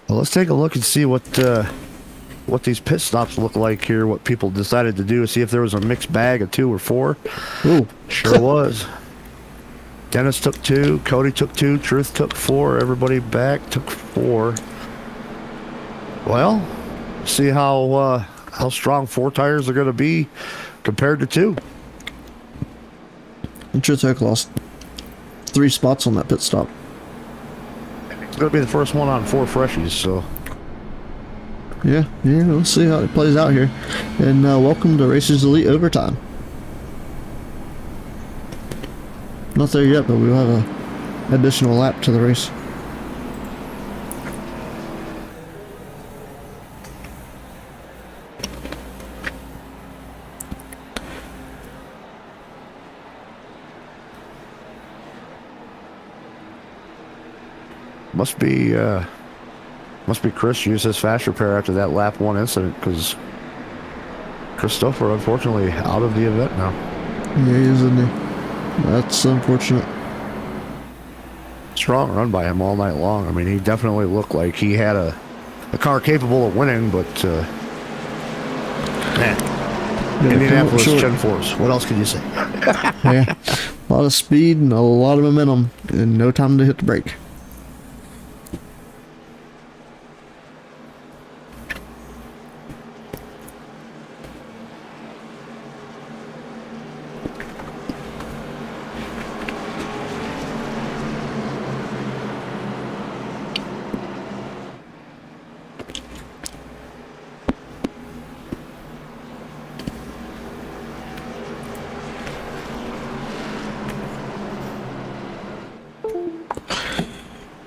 Well, let's take a look and see what these pit stops look like here. What people decided to do. See if there was a mixed bag of 2 or 4. Ooh, sure was. Dennis took 2. Cody took 2. Truth took 4. Everybody back took 4. Well, see how strong 4 tires are going to be compared to 2. Truth Oak lost 3 spots on that pit stop. It's going to be the first one on 4 freshies, so. Yeah, we'll see how it plays out here. And welcome to Racers Elite Overtime. Not there yet, but we'll have an additional lap to the race. Must be Chris used his fast repair after that lap 1 incident, because Christopher unfortunately out of the event now. Yeah, he is, isn't he? That's unfortunate. Strong run by him all night long. I mean, he definitely looked like he had a car capable of winning, but man, Indianapolis Gen Force. What else can you say? Yeah, a lot of speed and a lot of momentum, and no time to hit the brake.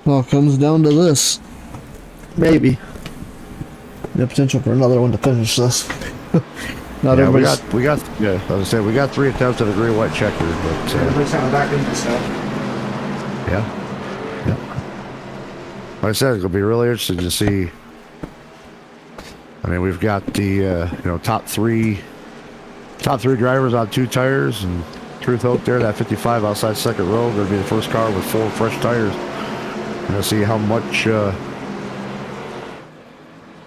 Well, it comes down to this. Maybe. The potential for another one to finish this. Not yeah, everybody's... we got as I said, we got 3 attempts at a Green-White-Checkered, but Everybody's kind of back into stuff. yeah. Like I said, it's gonna be really interesting to see. I mean, we've got the top three drivers on 2 tires, and Truth Oak there, that 55 outside second row, going to be the first car with 4 fresh tires. We're going to see how much,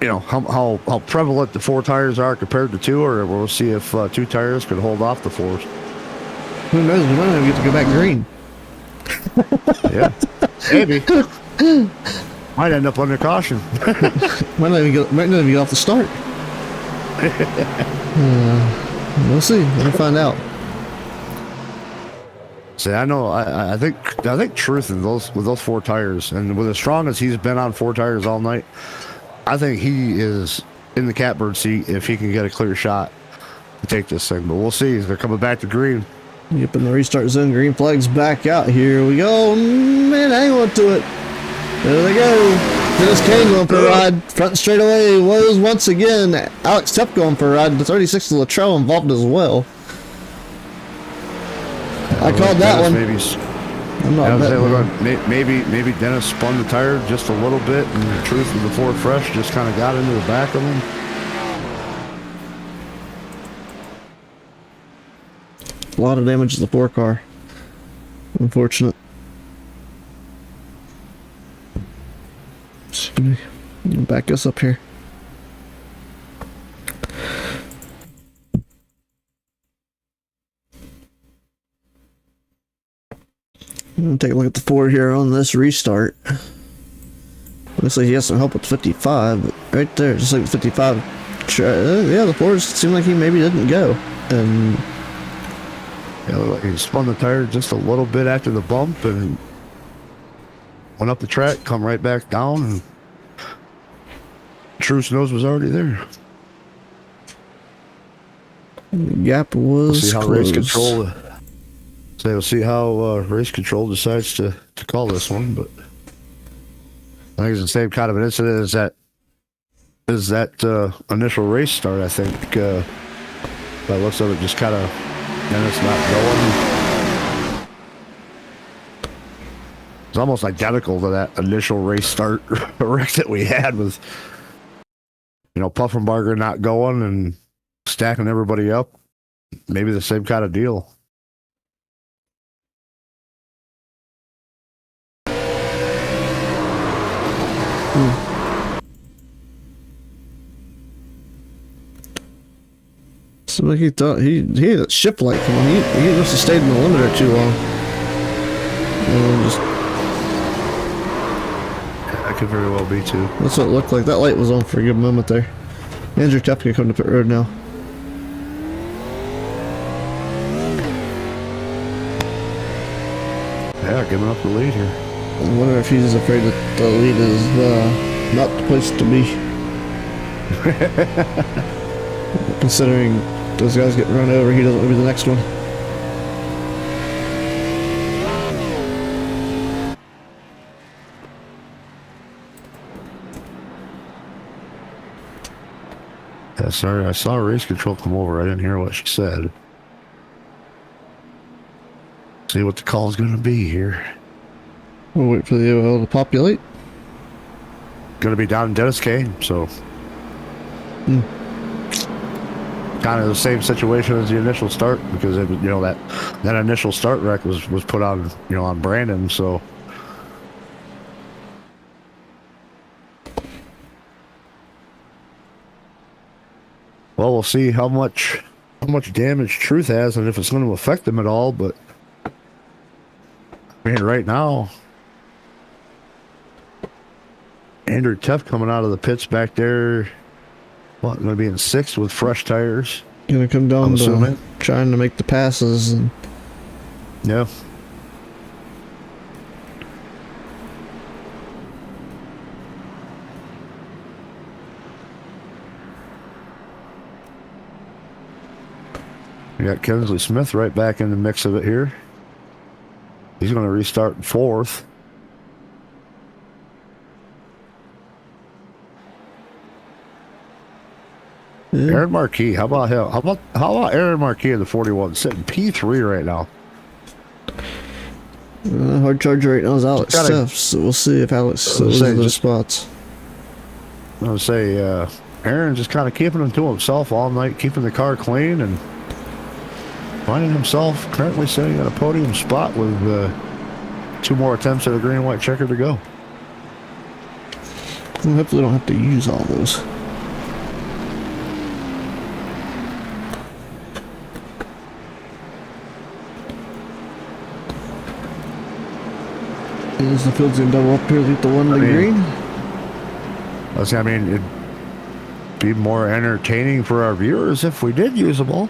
how prevalent the 4 tires are compared to 2, or we'll see if 2 tires could hold off the 4s. Who knows? We might not even get to go back green. Yeah, maybe. Might end up under caution. Might not even get off the start. We'll see. We'll find out. See, I know. I think Truth with those 4 tires, and with as strong as he's been on 4 tires all night, I think he is in the catbird seat if he can get a clear shot to take this thing. But we'll see. They're coming back to green. Yep, in the restart zone, green flag's back out. Here we go. Man, hang on to it. There they go. Dennis Kane going for a ride. Front straightaway woes once again. Alex Tepp going for a ride. The 36 to Latrell involved as well. I called that one. I'm not betting. Maybe Dennis spun the tire just a little bit, and the truth of the Ford Fresh just kind of got into the back of him. A lot of damage to the 4 car. Unfortunate. Back us up here. I'm gonna take a look at the Ford here on this restart. Looks like he has some help with 55, but right there, just like the 55. Yeah, the Ford seemed like he maybe didn't go, and yeah, he spun the tire just a little bit after the bump and went up the track, come right back down, and True's nose was already there. The gap was see how closed. race control. So we'll see how race control decides to call this one, but I think it's the same kind of an incident as that initial race start. I think by the looks of it, just kind of Dennis not going. It's almost identical to that initial race start wreck that we had with, Puffenbarger not going and stacking everybody up. Maybe the same kind of deal. So like he thought he had a shift light come on. He must have stayed in the limiter too long. That could very well be too. That's what it looked like. That light was on for a good moment there. Andrew Tepp can come to pit road now. Yeah, giving up the lead here. I wonder if he's afraid that the lead is not the place to be. Considering those guys getting run over, he doesn't want to be the next one. Yeah, sorry, I saw race control come over. I didn't hear what she said. See what the call is going to be here. We'll wait for the OL to populate. Going to be down in Dennis Kane, so kind of the same situation as the initial start, because it was, that initial start wreck was put on on Brandon. So well, we'll see how much damage Truth has and if it's going to affect them at all. But I mean, right now, Andrew Tepp coming out of the pits back there. What, going to be in 6th with fresh tires? Gonna come down to trying to make the passes. And yeah. We got Kinsley Smith right back in the mix of it here. He's going to restart in 4th. Yeah. Aaron Marquis, how about him? How about Aaron Marquis in the 41, sitting P3 right now? Hard charger right now is Alex Tepp, so we'll see if Alex loses those spots. I would say Aaron just kind of keeping him to himself all night, keeping the car clean, and finding himself currently sitting at a podium spot with 2 more attempts at a Green-White-Checkered to go. Well, hopefully we don't have to use all those. Is the field's gonna double up here, leave the one to green? I mean, it'd be more entertaining for our viewers if we did use them all.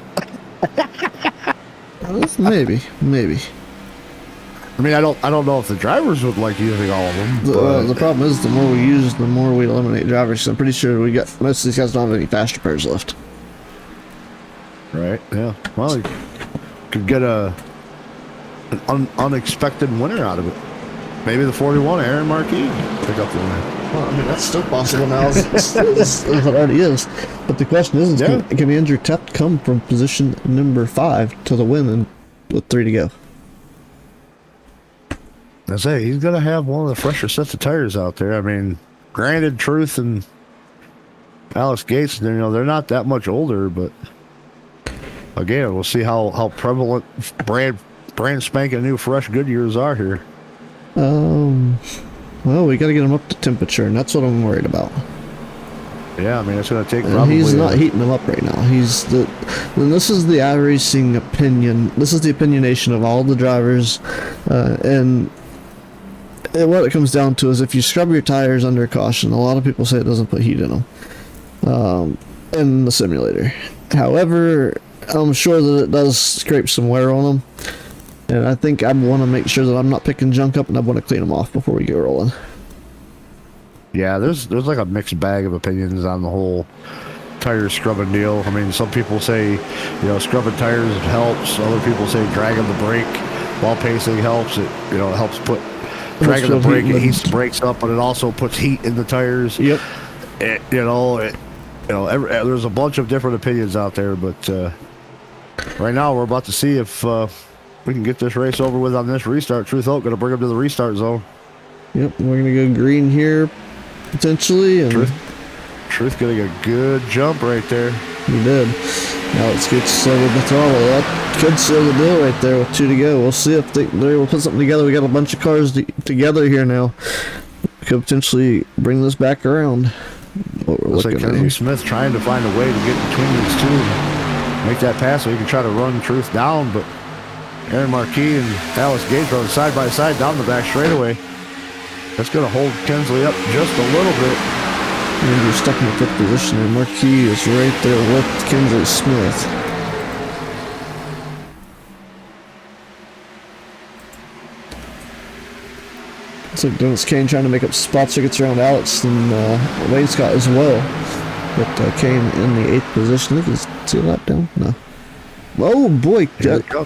Maybe. I mean, I don't know if the drivers would like using all of them. The problem is, the more we use, the more we eliminate drivers. So I'm pretty sure most of these guys don't have any faster pairs left. Right? Yeah. Well, you could get an unexpected winner out of it. maybe the 41, Aaron Markey, pick up the win. Well, I mean, that's still possible now. It already is. But the question is, can Andrew Teft come from position number 5 to the win and with 3 to go? I say, he's going to have one of the fresher sets of tires out there. I mean, granted, Truth and Alex Gates, they're not that much older, but again, we'll see how prevalent brand spanking new fresh Goodyears are here. Well, we got to get him up to temperature, and that's what I'm worried about. Yeah, I mean, it's going to take And probably... he's not heating them up right now. And this is the iRacing opinion. This is the opinionation of all the drivers, and what it comes down to is if you scrub your tires under caution, a lot of people say it doesn't put heat in them in the simulator. However, I'm sure that it does scrape some wear on them. And I think I want to make sure that I'm not picking junk up, and I want to clean them off before we get rolling. Yeah, there's like a mixed bag of opinions on the whole tire scrubbing deal. I mean, some people say, scrubbing tires helps. Other people say dragging the brake while pacing helps. It helps put dragging the brake. It heats the brakes up, but it also puts heat in the tires. Yep. There's a bunch of different opinions out there, but right now we're about to see if we can get this race over with on this restart. Truth Oak going to bring him to the restart zone. Yep, we're going to go green here, potentially. And Truth getting a good jump right there. He did. Now let's get started with the throttle. That could seal the deal right there with 2 to go. We'll see if they're able to put something together. We got a bunch of cars together here now. We could potentially bring this back around. What we're looks looking like at Kenny Smith trying to find a way to get between these two and make that pass so he can try to run Truth down, but Aaron Markey and Alex Gates running side by side down the back straightaway. That's going to hold Kensley up just a little bit. Andrew stuck in the 5th position, and Markey is right there with Kensley Smith. Looks like Dennis Kane trying to make up spots so he gets around Alex and Wayne Scott as well. But Kane in the 8th position. I think he's 2 lap down. No. Oh boy,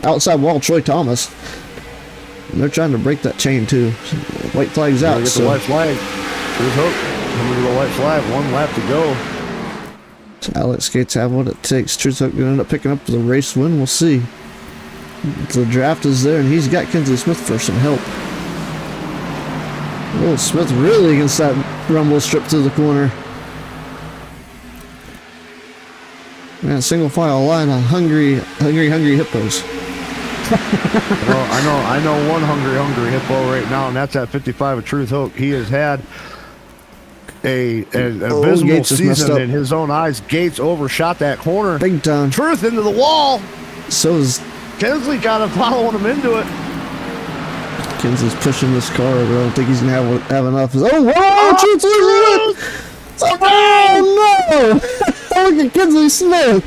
outside wall, Troy Thomas. And they're trying to break that chain too. White flag's out. Get the white flag. Truth Hook. Coming to the white flag. 1 lap to go. So Alex Gates have what it takes. Truth Hook gonna end up picking up the race win. We'll see. The draft is there, and he's got Kensley Smith for some help. Oh, Smith really against that rumble strip through the corner. Man, single file line of hungry hippos. I know one hungry hippo right now, and that's at 55 of Truth Hook. He has had an abysmal season in his own eyes. Gates overshot that corner. Big time. Truth into the wall. So is Kensley got him following him into it. Kensley's pushing this car, but I don't think he's going to have enough. Oh, whoa! Truth losing it! Oh, no! Look at Kensley Smith.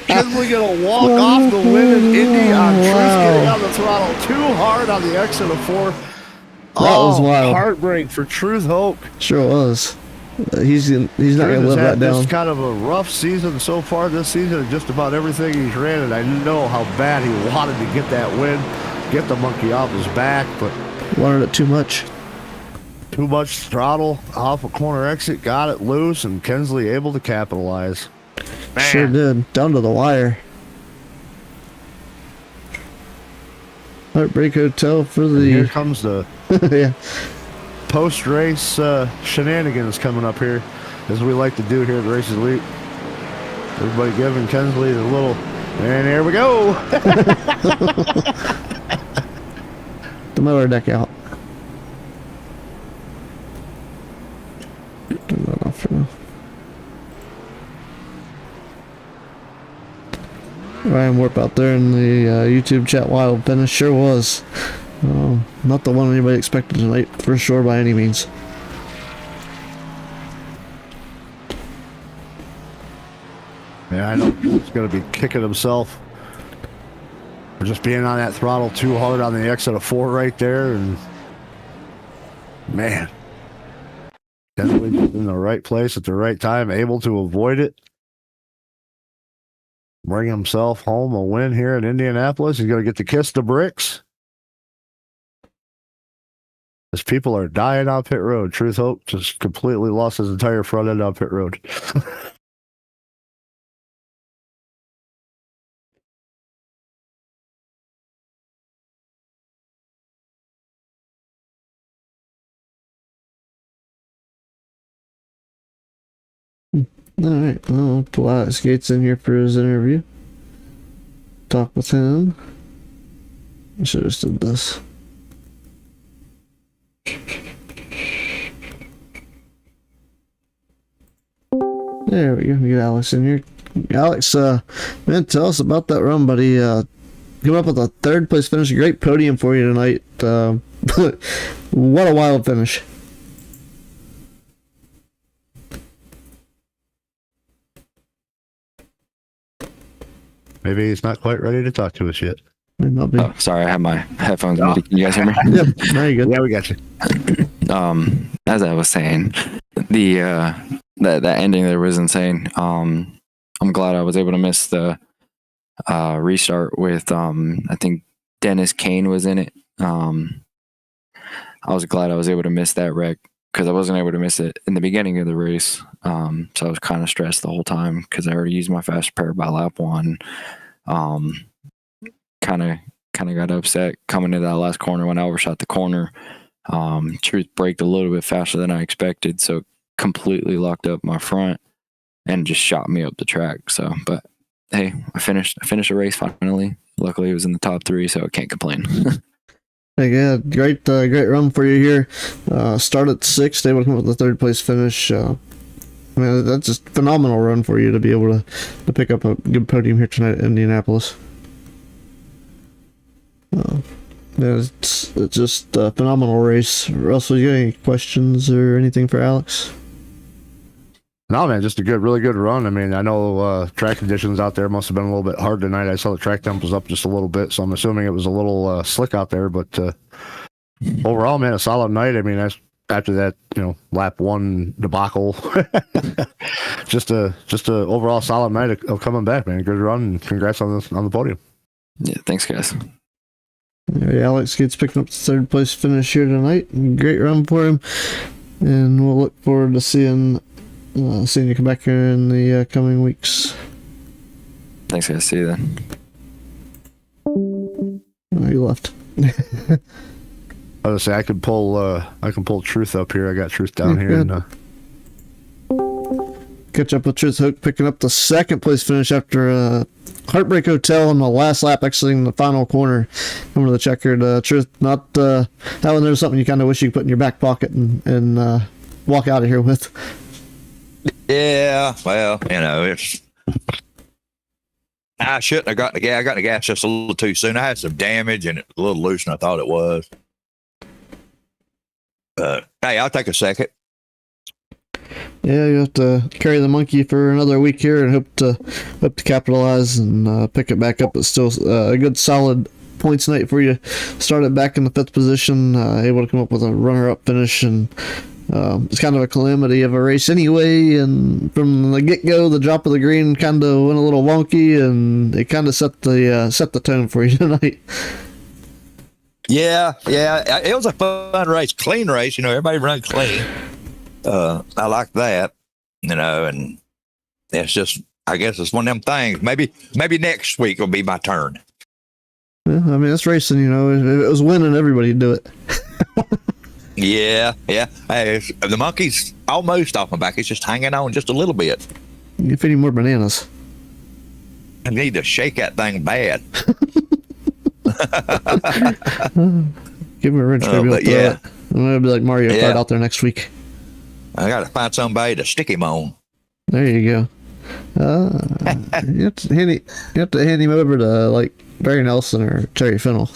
Kensley going to walk off the win in Indy on Truth getting on the throttle too hard on the exit of 4. That was wild. Heartbreak for Truth Hope. Sure was. He's not going to live that down. It's kind of a rough season so far this season. Just about everything he's ran, and I know how bad he wanted to get that win, get the monkey off his back, but wanted it too much. Too much throttle off a corner exit, got it loose, and Kensley able to capitalize. Man. Sure did. Down to the wire. Heartbreak Hotel for the... And here comes the yeah. post-race shenanigans coming up here, as we like to do here at the Races Elite. Everybody giving Kensley the little... And here we go! The motor deck out. Turn that off for now. Ryan Warp out there in the YouTube chat. Wild finish sure was. Not the one anybody expected tonight, for sure, by any means. Yeah, I know he's going to be kicking himself for just being on that throttle too hard on the exit of 4 right there. And man, Kensley in the right place at the right time, able to avoid it. Bring himself home a win here in Indianapolis. He's going to get to kiss the bricks. As people are dying on pit road, Truth Hope just completely lost his entire front end on pit road. All right, I'll pull Alex Gates in here for his interview. Talk with him. I should have did this. There we go. We get Alex in here. Alex, man, tell us about that run, buddy. Coming up with a third place finish. Great podium for you tonight. What a wild finish. Maybe he's not quite ready to talk to us yet. Oh, sorry, I have my headphones muted. Can you guys hear me? Yep, now you're good. Yeah, we got you. As I was saying, the that ending there was insane. I'm glad I was able to miss the restart with I think Dennis Kane was in it. I was glad I was able to miss that wreck because I wasn't able to miss it in the beginning of the race. So I was kind of stressed the whole time because I already used my fast repair by lap 1. Kind of got upset coming to that last corner when I overshot the corner. Truth braked a little bit faster than I expected, so it completely locked up my front and just shot me up the track. So, but hey, I finished the race finally. Luckily, it was in the top 3, so I can't complain. Yeah, great run for you here. Start at 6th, able to come up with the 3rd place finish. I mean, that's just phenomenal run for you to be able to pick up a good podium here tonight at Indianapolis. Yeah, it's just a phenomenal race. Russell, you got any questions or anything for Alex? No, man, just a really good run. I mean, I know track conditions out there must have been a little bit hard tonight. I saw the track temp was up just a little bit, so I'm assuming it was a little slick out there. But overall, man, a solid night. I mean, after that, lap 1 debacle, just a overall solid night of coming back, man. Good run, and congrats on the podium. Yeah, thanks, guys. Yeah, Alex gets picking up the 3rd place finish here tonight. Great run for him, and we'll look forward to seeing you come back here in the coming weeks. Thanks, guys. See you then. Oh, you left. I was gonna say I can pull Truth up here. I got Truth down here. And, catch up with Truth Hook picking up the 2nd place finish after Heartbreak Hotel on the last lap, exiting the final corner. Coming to the checkered. Truth, not that one. There's something you kind of wish you could put in your back pocket and walk out of here with. Yeah, well, I shouldn't have got the gas. I got the gas just a little too soon. I had some damage and it was a little looser than I thought it was. But hey, I'll take a second. Yeah, you have to carry the monkey for another week here and hope to capitalize and pick it back up. It's still a good solid points night for you. Started back in the 5th position, able to come up with a runner-up finish, and it's kind of a calamity of a race anyway. And from the get-go, the drop of the green kind of went a little wonky, and it kind of set the tone for you tonight. Yeah, it was a fun race, clean race. Everybody run clean. I like that, and it's just, I guess it's one of them things. Maybe next week will be my turn. Yeah, I mean, it's racing, if it was winning, everybody'd do it. Yeah. Hey, the monkey's almost off my back. It's just hanging on just a little bit. If any more bananas. I need to shake that thing bad. Give him a wrench, maybe. Yeah. I'm going to be like Mario Kart out there next week. I got to find somebody to stick him on. There you go. You have to hand him over to like Barry Nelson or Terry Fennell.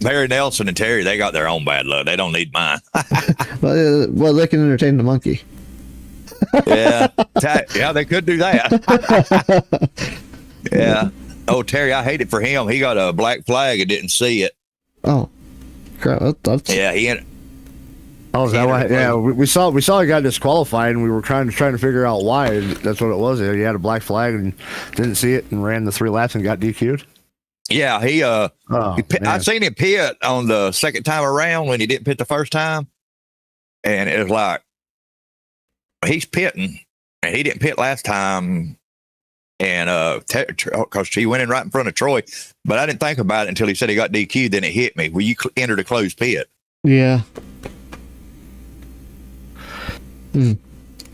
Barry Nelson and Terry, they got their own bad luck. They don't need mine. Well, they can entertain the monkey. Yeah, they could do that. Yeah. Oh, Terry, I hate it for him. He got a black flag and didn't see it. Oh, crap! That's... Yeah, Oh, is that why? Yeah, we saw he got disqualified, and we were trying to figure out why. And that's what it was. He had a black flag and didn't see it, and ran the 3 laps and got DQ'd. Yeah, I man. seen him pit on the second time around when he didn't pit the first time, and it was like he's pitting, and he didn't pit last time, and because he went in right in front of Troy, but I didn't think about it until he said he got DQ'd. Then it hit me. Well, you entered a closed pit. Yeah.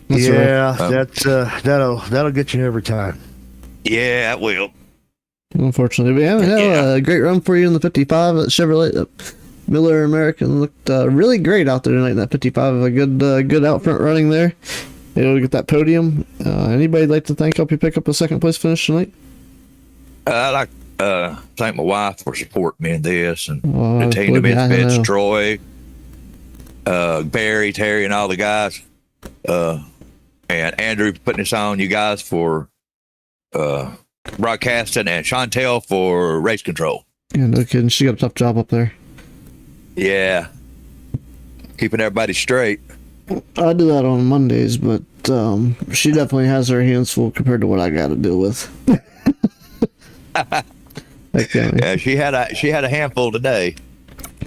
That's that'll get you every time. Yeah, it will. Unfortunately, but yeah, we had a great run for you in the 55 at Chevrolet. Miller American looked really great out there tonight in that 55. A good out front running there. Able to get that podium. Anybody like to help you pick up a second place finish tonight? I'd like to thank my wife for supporting me in this, and the team to Misfits, Troy, Barry, Terry, and all the guys, and Andrew for putting this on. You guys for broadcasting, and Chantel for race control. Yeah, no kidding. She got a tough job up there. Yeah, keeping everybody straight. I do that on Mondays, but she definitely has her hands full compared to what I got to deal with. Yeah, she had a handful today.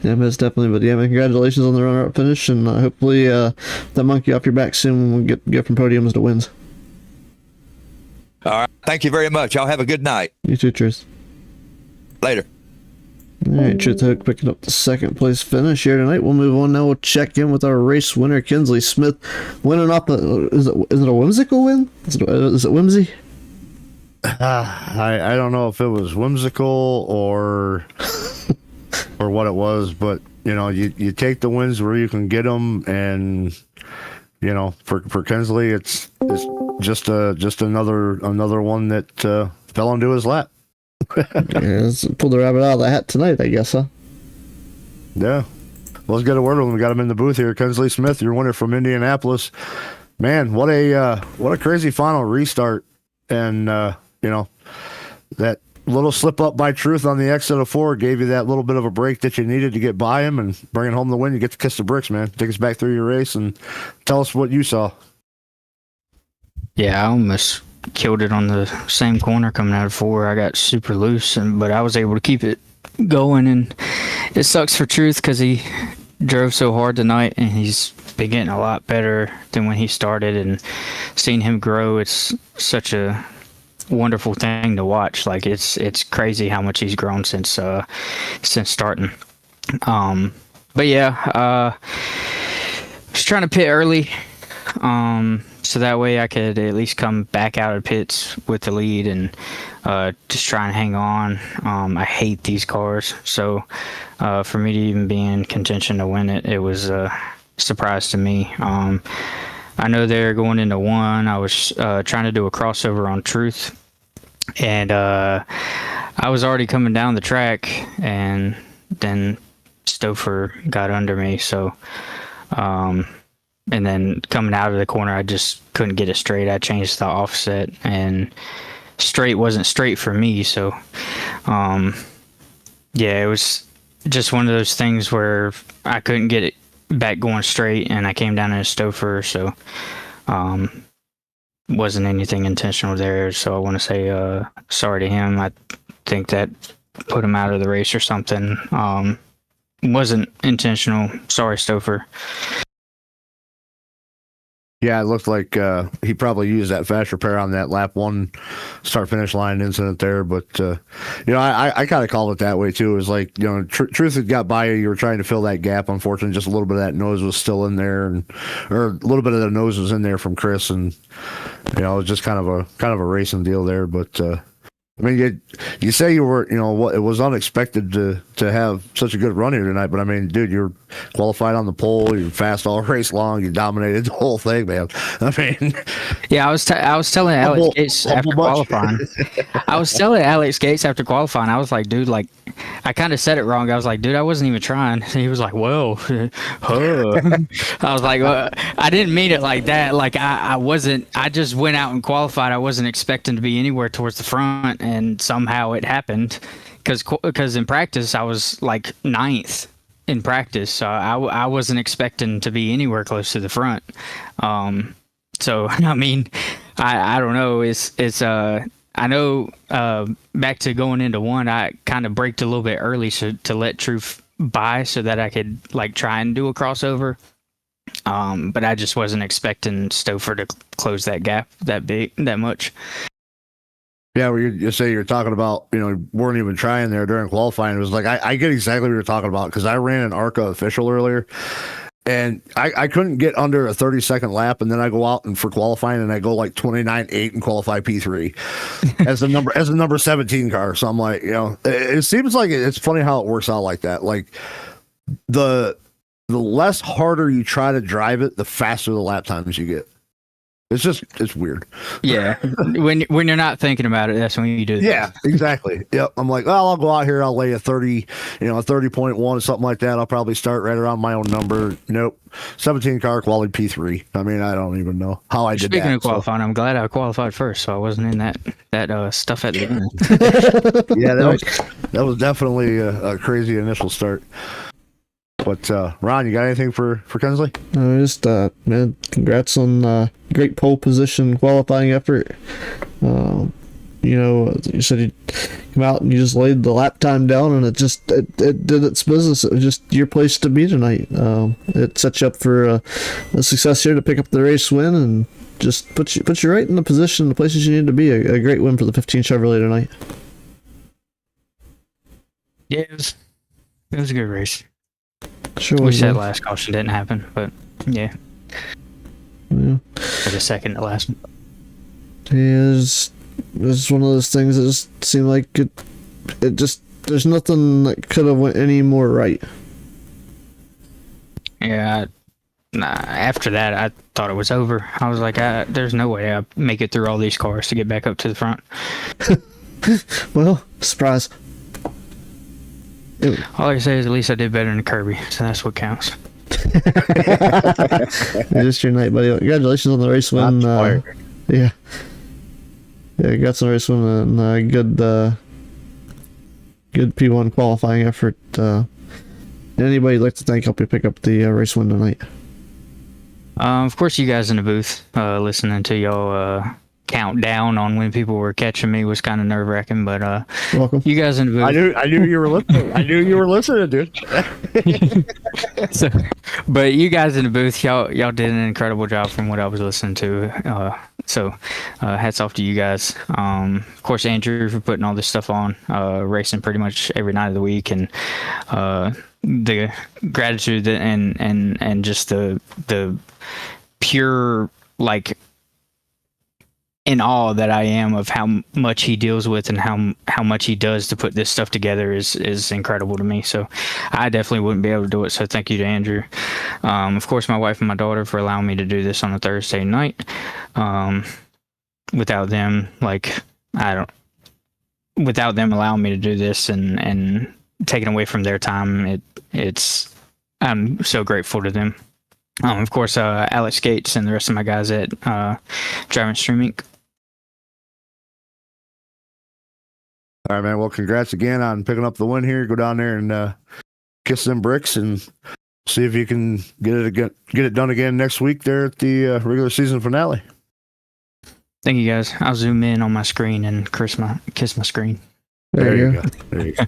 Yeah, most definitely. But yeah, man, congratulations on the runner-up finish, and hopefully that monkey off your back soon when we get from podiums to wins. All right, thank you very much. Y'all have a good night. You too, Truth. Later. All right, Truth Hook picking up the second place finish here tonight. We'll move on now. We'll check in with our race winner, Kinsley Smith, winning off is it a whimsical win? Is it whimsy? I don't know if it was whimsical or what it was, but you take the wins where you can get them, and for Kinsley, it's just another one that fell into his lap. Yeah, pulled the rabbit out of the hat tonight, I guess, huh? Yeah. Well, let's get a word with him. We got him in the booth here. Kinsley Smith, your winner from Indianapolis. Man, what a crazy final restart, and that little slip up by Truth on the exit of 4 gave you that little bit of a break that you needed to get by him and bring home the win. You get to kiss the bricks, man. Take us back through your race and tell us what you saw. Yeah, I almost killed it on the same corner coming out of 4. I got super loose, but I was able to keep it going, and it sucks for Truth because he drove so hard tonight, and he's been getting a lot better than when he started, and seeing him grow, it's such a wonderful thing to watch. Like it's crazy how much he's grown since starting. But yeah, just trying to pit early, so that way I could at least come back out of pits with the lead and just try and hang on. I hate these cars, so for me to even be in contention to win it, it was a surprise to me. I know they're going into 1. I was trying to do a crossover on Truth, and I was already coming down the track, and then Stouffer got under me, so and then coming out of the corner, I just couldn't get it straight. I changed the offset, and straight wasn't straight for me, so yeah, it was just one of those things where I couldn't get it back going straight, and I came down in a Stouffer, so wasn't anything intentional there. So I want to say sorry to him. I think that put him out of the race or something. Wasn't intentional. Sorry, Stouffer. Yeah, it looked like he probably used that fast repair on that lap 1 start finish line incident there. But I kind of called it that way too. It was like Truth had got by you. You were trying to fill that gap. Unfortunately, just a little bit of that nose was still in there, or a little bit of the nose was in there from Chris, and it was just kind of a racing deal there. But I mean, you say you were, it was unexpected to have such a good run here tonight, but I mean, dude, you're qualified on the pole, you're fast all race long, you dominated the whole thing, man. I mean, yeah, I was telling Alex Gates after qualifying. I was telling Alex Gates after qualifying, I was like, dude, like, I kind of said it wrong. I was like, dude, I wasn't even trying. And he was like, well, I was like, well, I didn't mean it like that. Like, I just went out and qualified. I wasn't expecting to be anywhere towards the front, and somehow it happened because in practice I was like 9th in practice, so I wasn't expecting to be anywhere close to the front. So I mean, I don't know. I I know back to going into one, I kind of braked a little bit early to let Truth by so that I could like try and do a crossover. But I just wasn't expecting Stouffer to close that gap that much. Yeah, well, you say you're talking about, weren't even trying there during qualifying. It was like, I get exactly what you're talking about, because I ran an ARCA official earlier, and I couldn't get under a 30-second lap, and then I go out and for qualifying, and I go like 29.8 and qualify P3 as the number 17 car. So I'm like, it seems like it's funny how it works out like that. Like the less harder you try to drive it, the faster the lap times you get. It's weird. Yeah. when you're not thinking about it, that's when you do it. Yeah, exactly. Yep. I'm like, well, I'll go out here, I'll lay a 30, a 30.1 or something like that. I'll probably start right around my own number. Nope. 17 car quality P3. I mean, I don't even know how I did that. Speaking of qualifying, I'm glad I qualified first, so I wasn't in that stuff at the end. Yeah, that was definitely a crazy initial start. But Ron, you got anything for Kinsley? Just man, congrats on great pole position qualifying effort. You said you come out and you just laid the lap time down, and it did its business. It was just your place to be tonight. It sets you up for a success here to pick up the race win, and just put you right in the position, the places you need to be. A great win for the 15 Chevrolet tonight. Yeah, it was a good race. Sure. Wish that last caution didn't happen, but yeah. For the second to last. Yeah, it's one of those things that just seemed like it just, there's nothing that could have went any more right. Yeah, after that, I thought it was over. I was like, there's no way I make it through all these cars to get back up to the front. Well, surprise. All I can say is at least I did better than Kirby, so that's what counts. Just your night, buddy. Congratulations on the race win. Yeah, congrats on the race win and good P1 qualifying effort. Anybody you'd like to thank help you pick up the race win tonight? Of course, you guys in the booth listening to y'all count down on when people were catching me was kind of nerve wracking, but welcome. You guys in the booth. I knew you were listening. I knew you were listening, dude. But you guys in the booth, y'all did an incredible job from what I was listening to. So hats off to you guys. Of course, Andrew for putting all this stuff on, racing pretty much every night of the week, and the gratitude and just the pure like in awe that I am of how much he deals with and how much he does to put this stuff together is incredible to me. So I definitely wouldn't be able to do it. So thank you to Andrew. Of course, my wife and my daughter for allowing me to do this on a Thursday night. Without them, without them allowing me to do this and taking away from their time, I'm so grateful to them. Of course, Alex Gates and the rest of my guys at Driving Stream Inc. All right, man. Well, congrats again on picking up the win here. Go down there and kiss them bricks and see if you can get it done again next week there at the regular season finale. Thank you, guys. I'll zoom in on my screen and kiss my screen. There you go. There you go.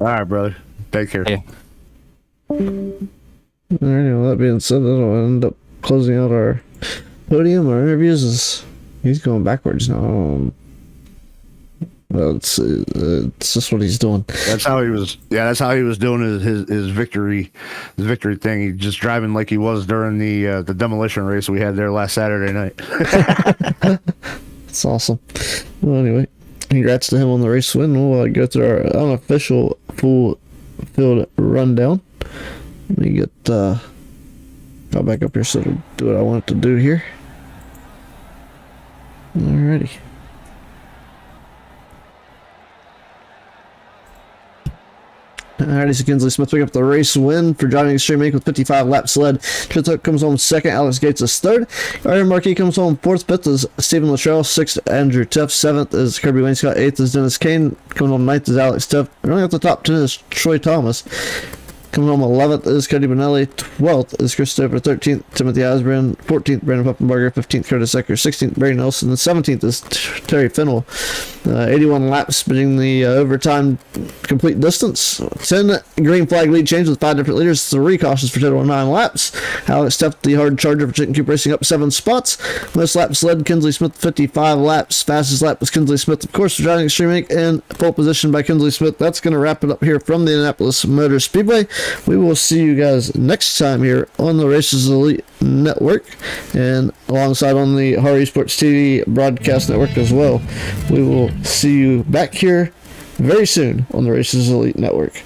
All right, brother. Take care. Yeah. All right, well, that being said, that'll end up closing out our podium. Our interviews he's going backwards now. Well, it's just what he's doing. That's how he was. Yeah, that's how he was doing his victory thing. He's just driving like he was during the demolition race we had there last Saturday night. That's awesome. Well, anyway, congrats to him on the race win. We'll go through our unofficial full field rundown. Let me get got back up here so to do what I wanted to do here. Alrighty. Alrighty, so Kinsley Smith pick up the race win for driving Extreme Inc. with 55 laps led. Trent comes home second. Alex Gates is third. Aaron Markey comes home fourth. Fifth is Stephen Luttrell. Sixth, Andrew Tiff. Seventh is Kirby Wainscott. Eighth is Dennis Kane. Coming home ninth is Alex Tiff. Running up the top 10 is Troy Thomas. Coming home 11th is Cody Benelli. 12th is Christopher. 13th, Timothy Osborne. 14th, Brandon Puppenbarger. 15th, Curtis Ecker. 16th, Barry Nelson. And 17th is Terry Fennell. 81 laps, spinning the overtime complete distance. 10 green flag lead change with 5 different leaders. 3 cautions for total of 9 laps. Alex Steff, the hard charger for Chicken Coop Racing, up 7 spots. Most laps led Kinsley Smith, 55 laps. Fastest lap was Kinsley Smith, of course, for driving Extreme Inc. and pole position by Kinsley Smith. That's going to wrap it up here from the Indianapolis Motor Speedway. We will see you guys next time here on the Races Elite Network and alongside on the Hari Sports TV broadcast network as well. We will see you back here very soon on the Races Elite Network.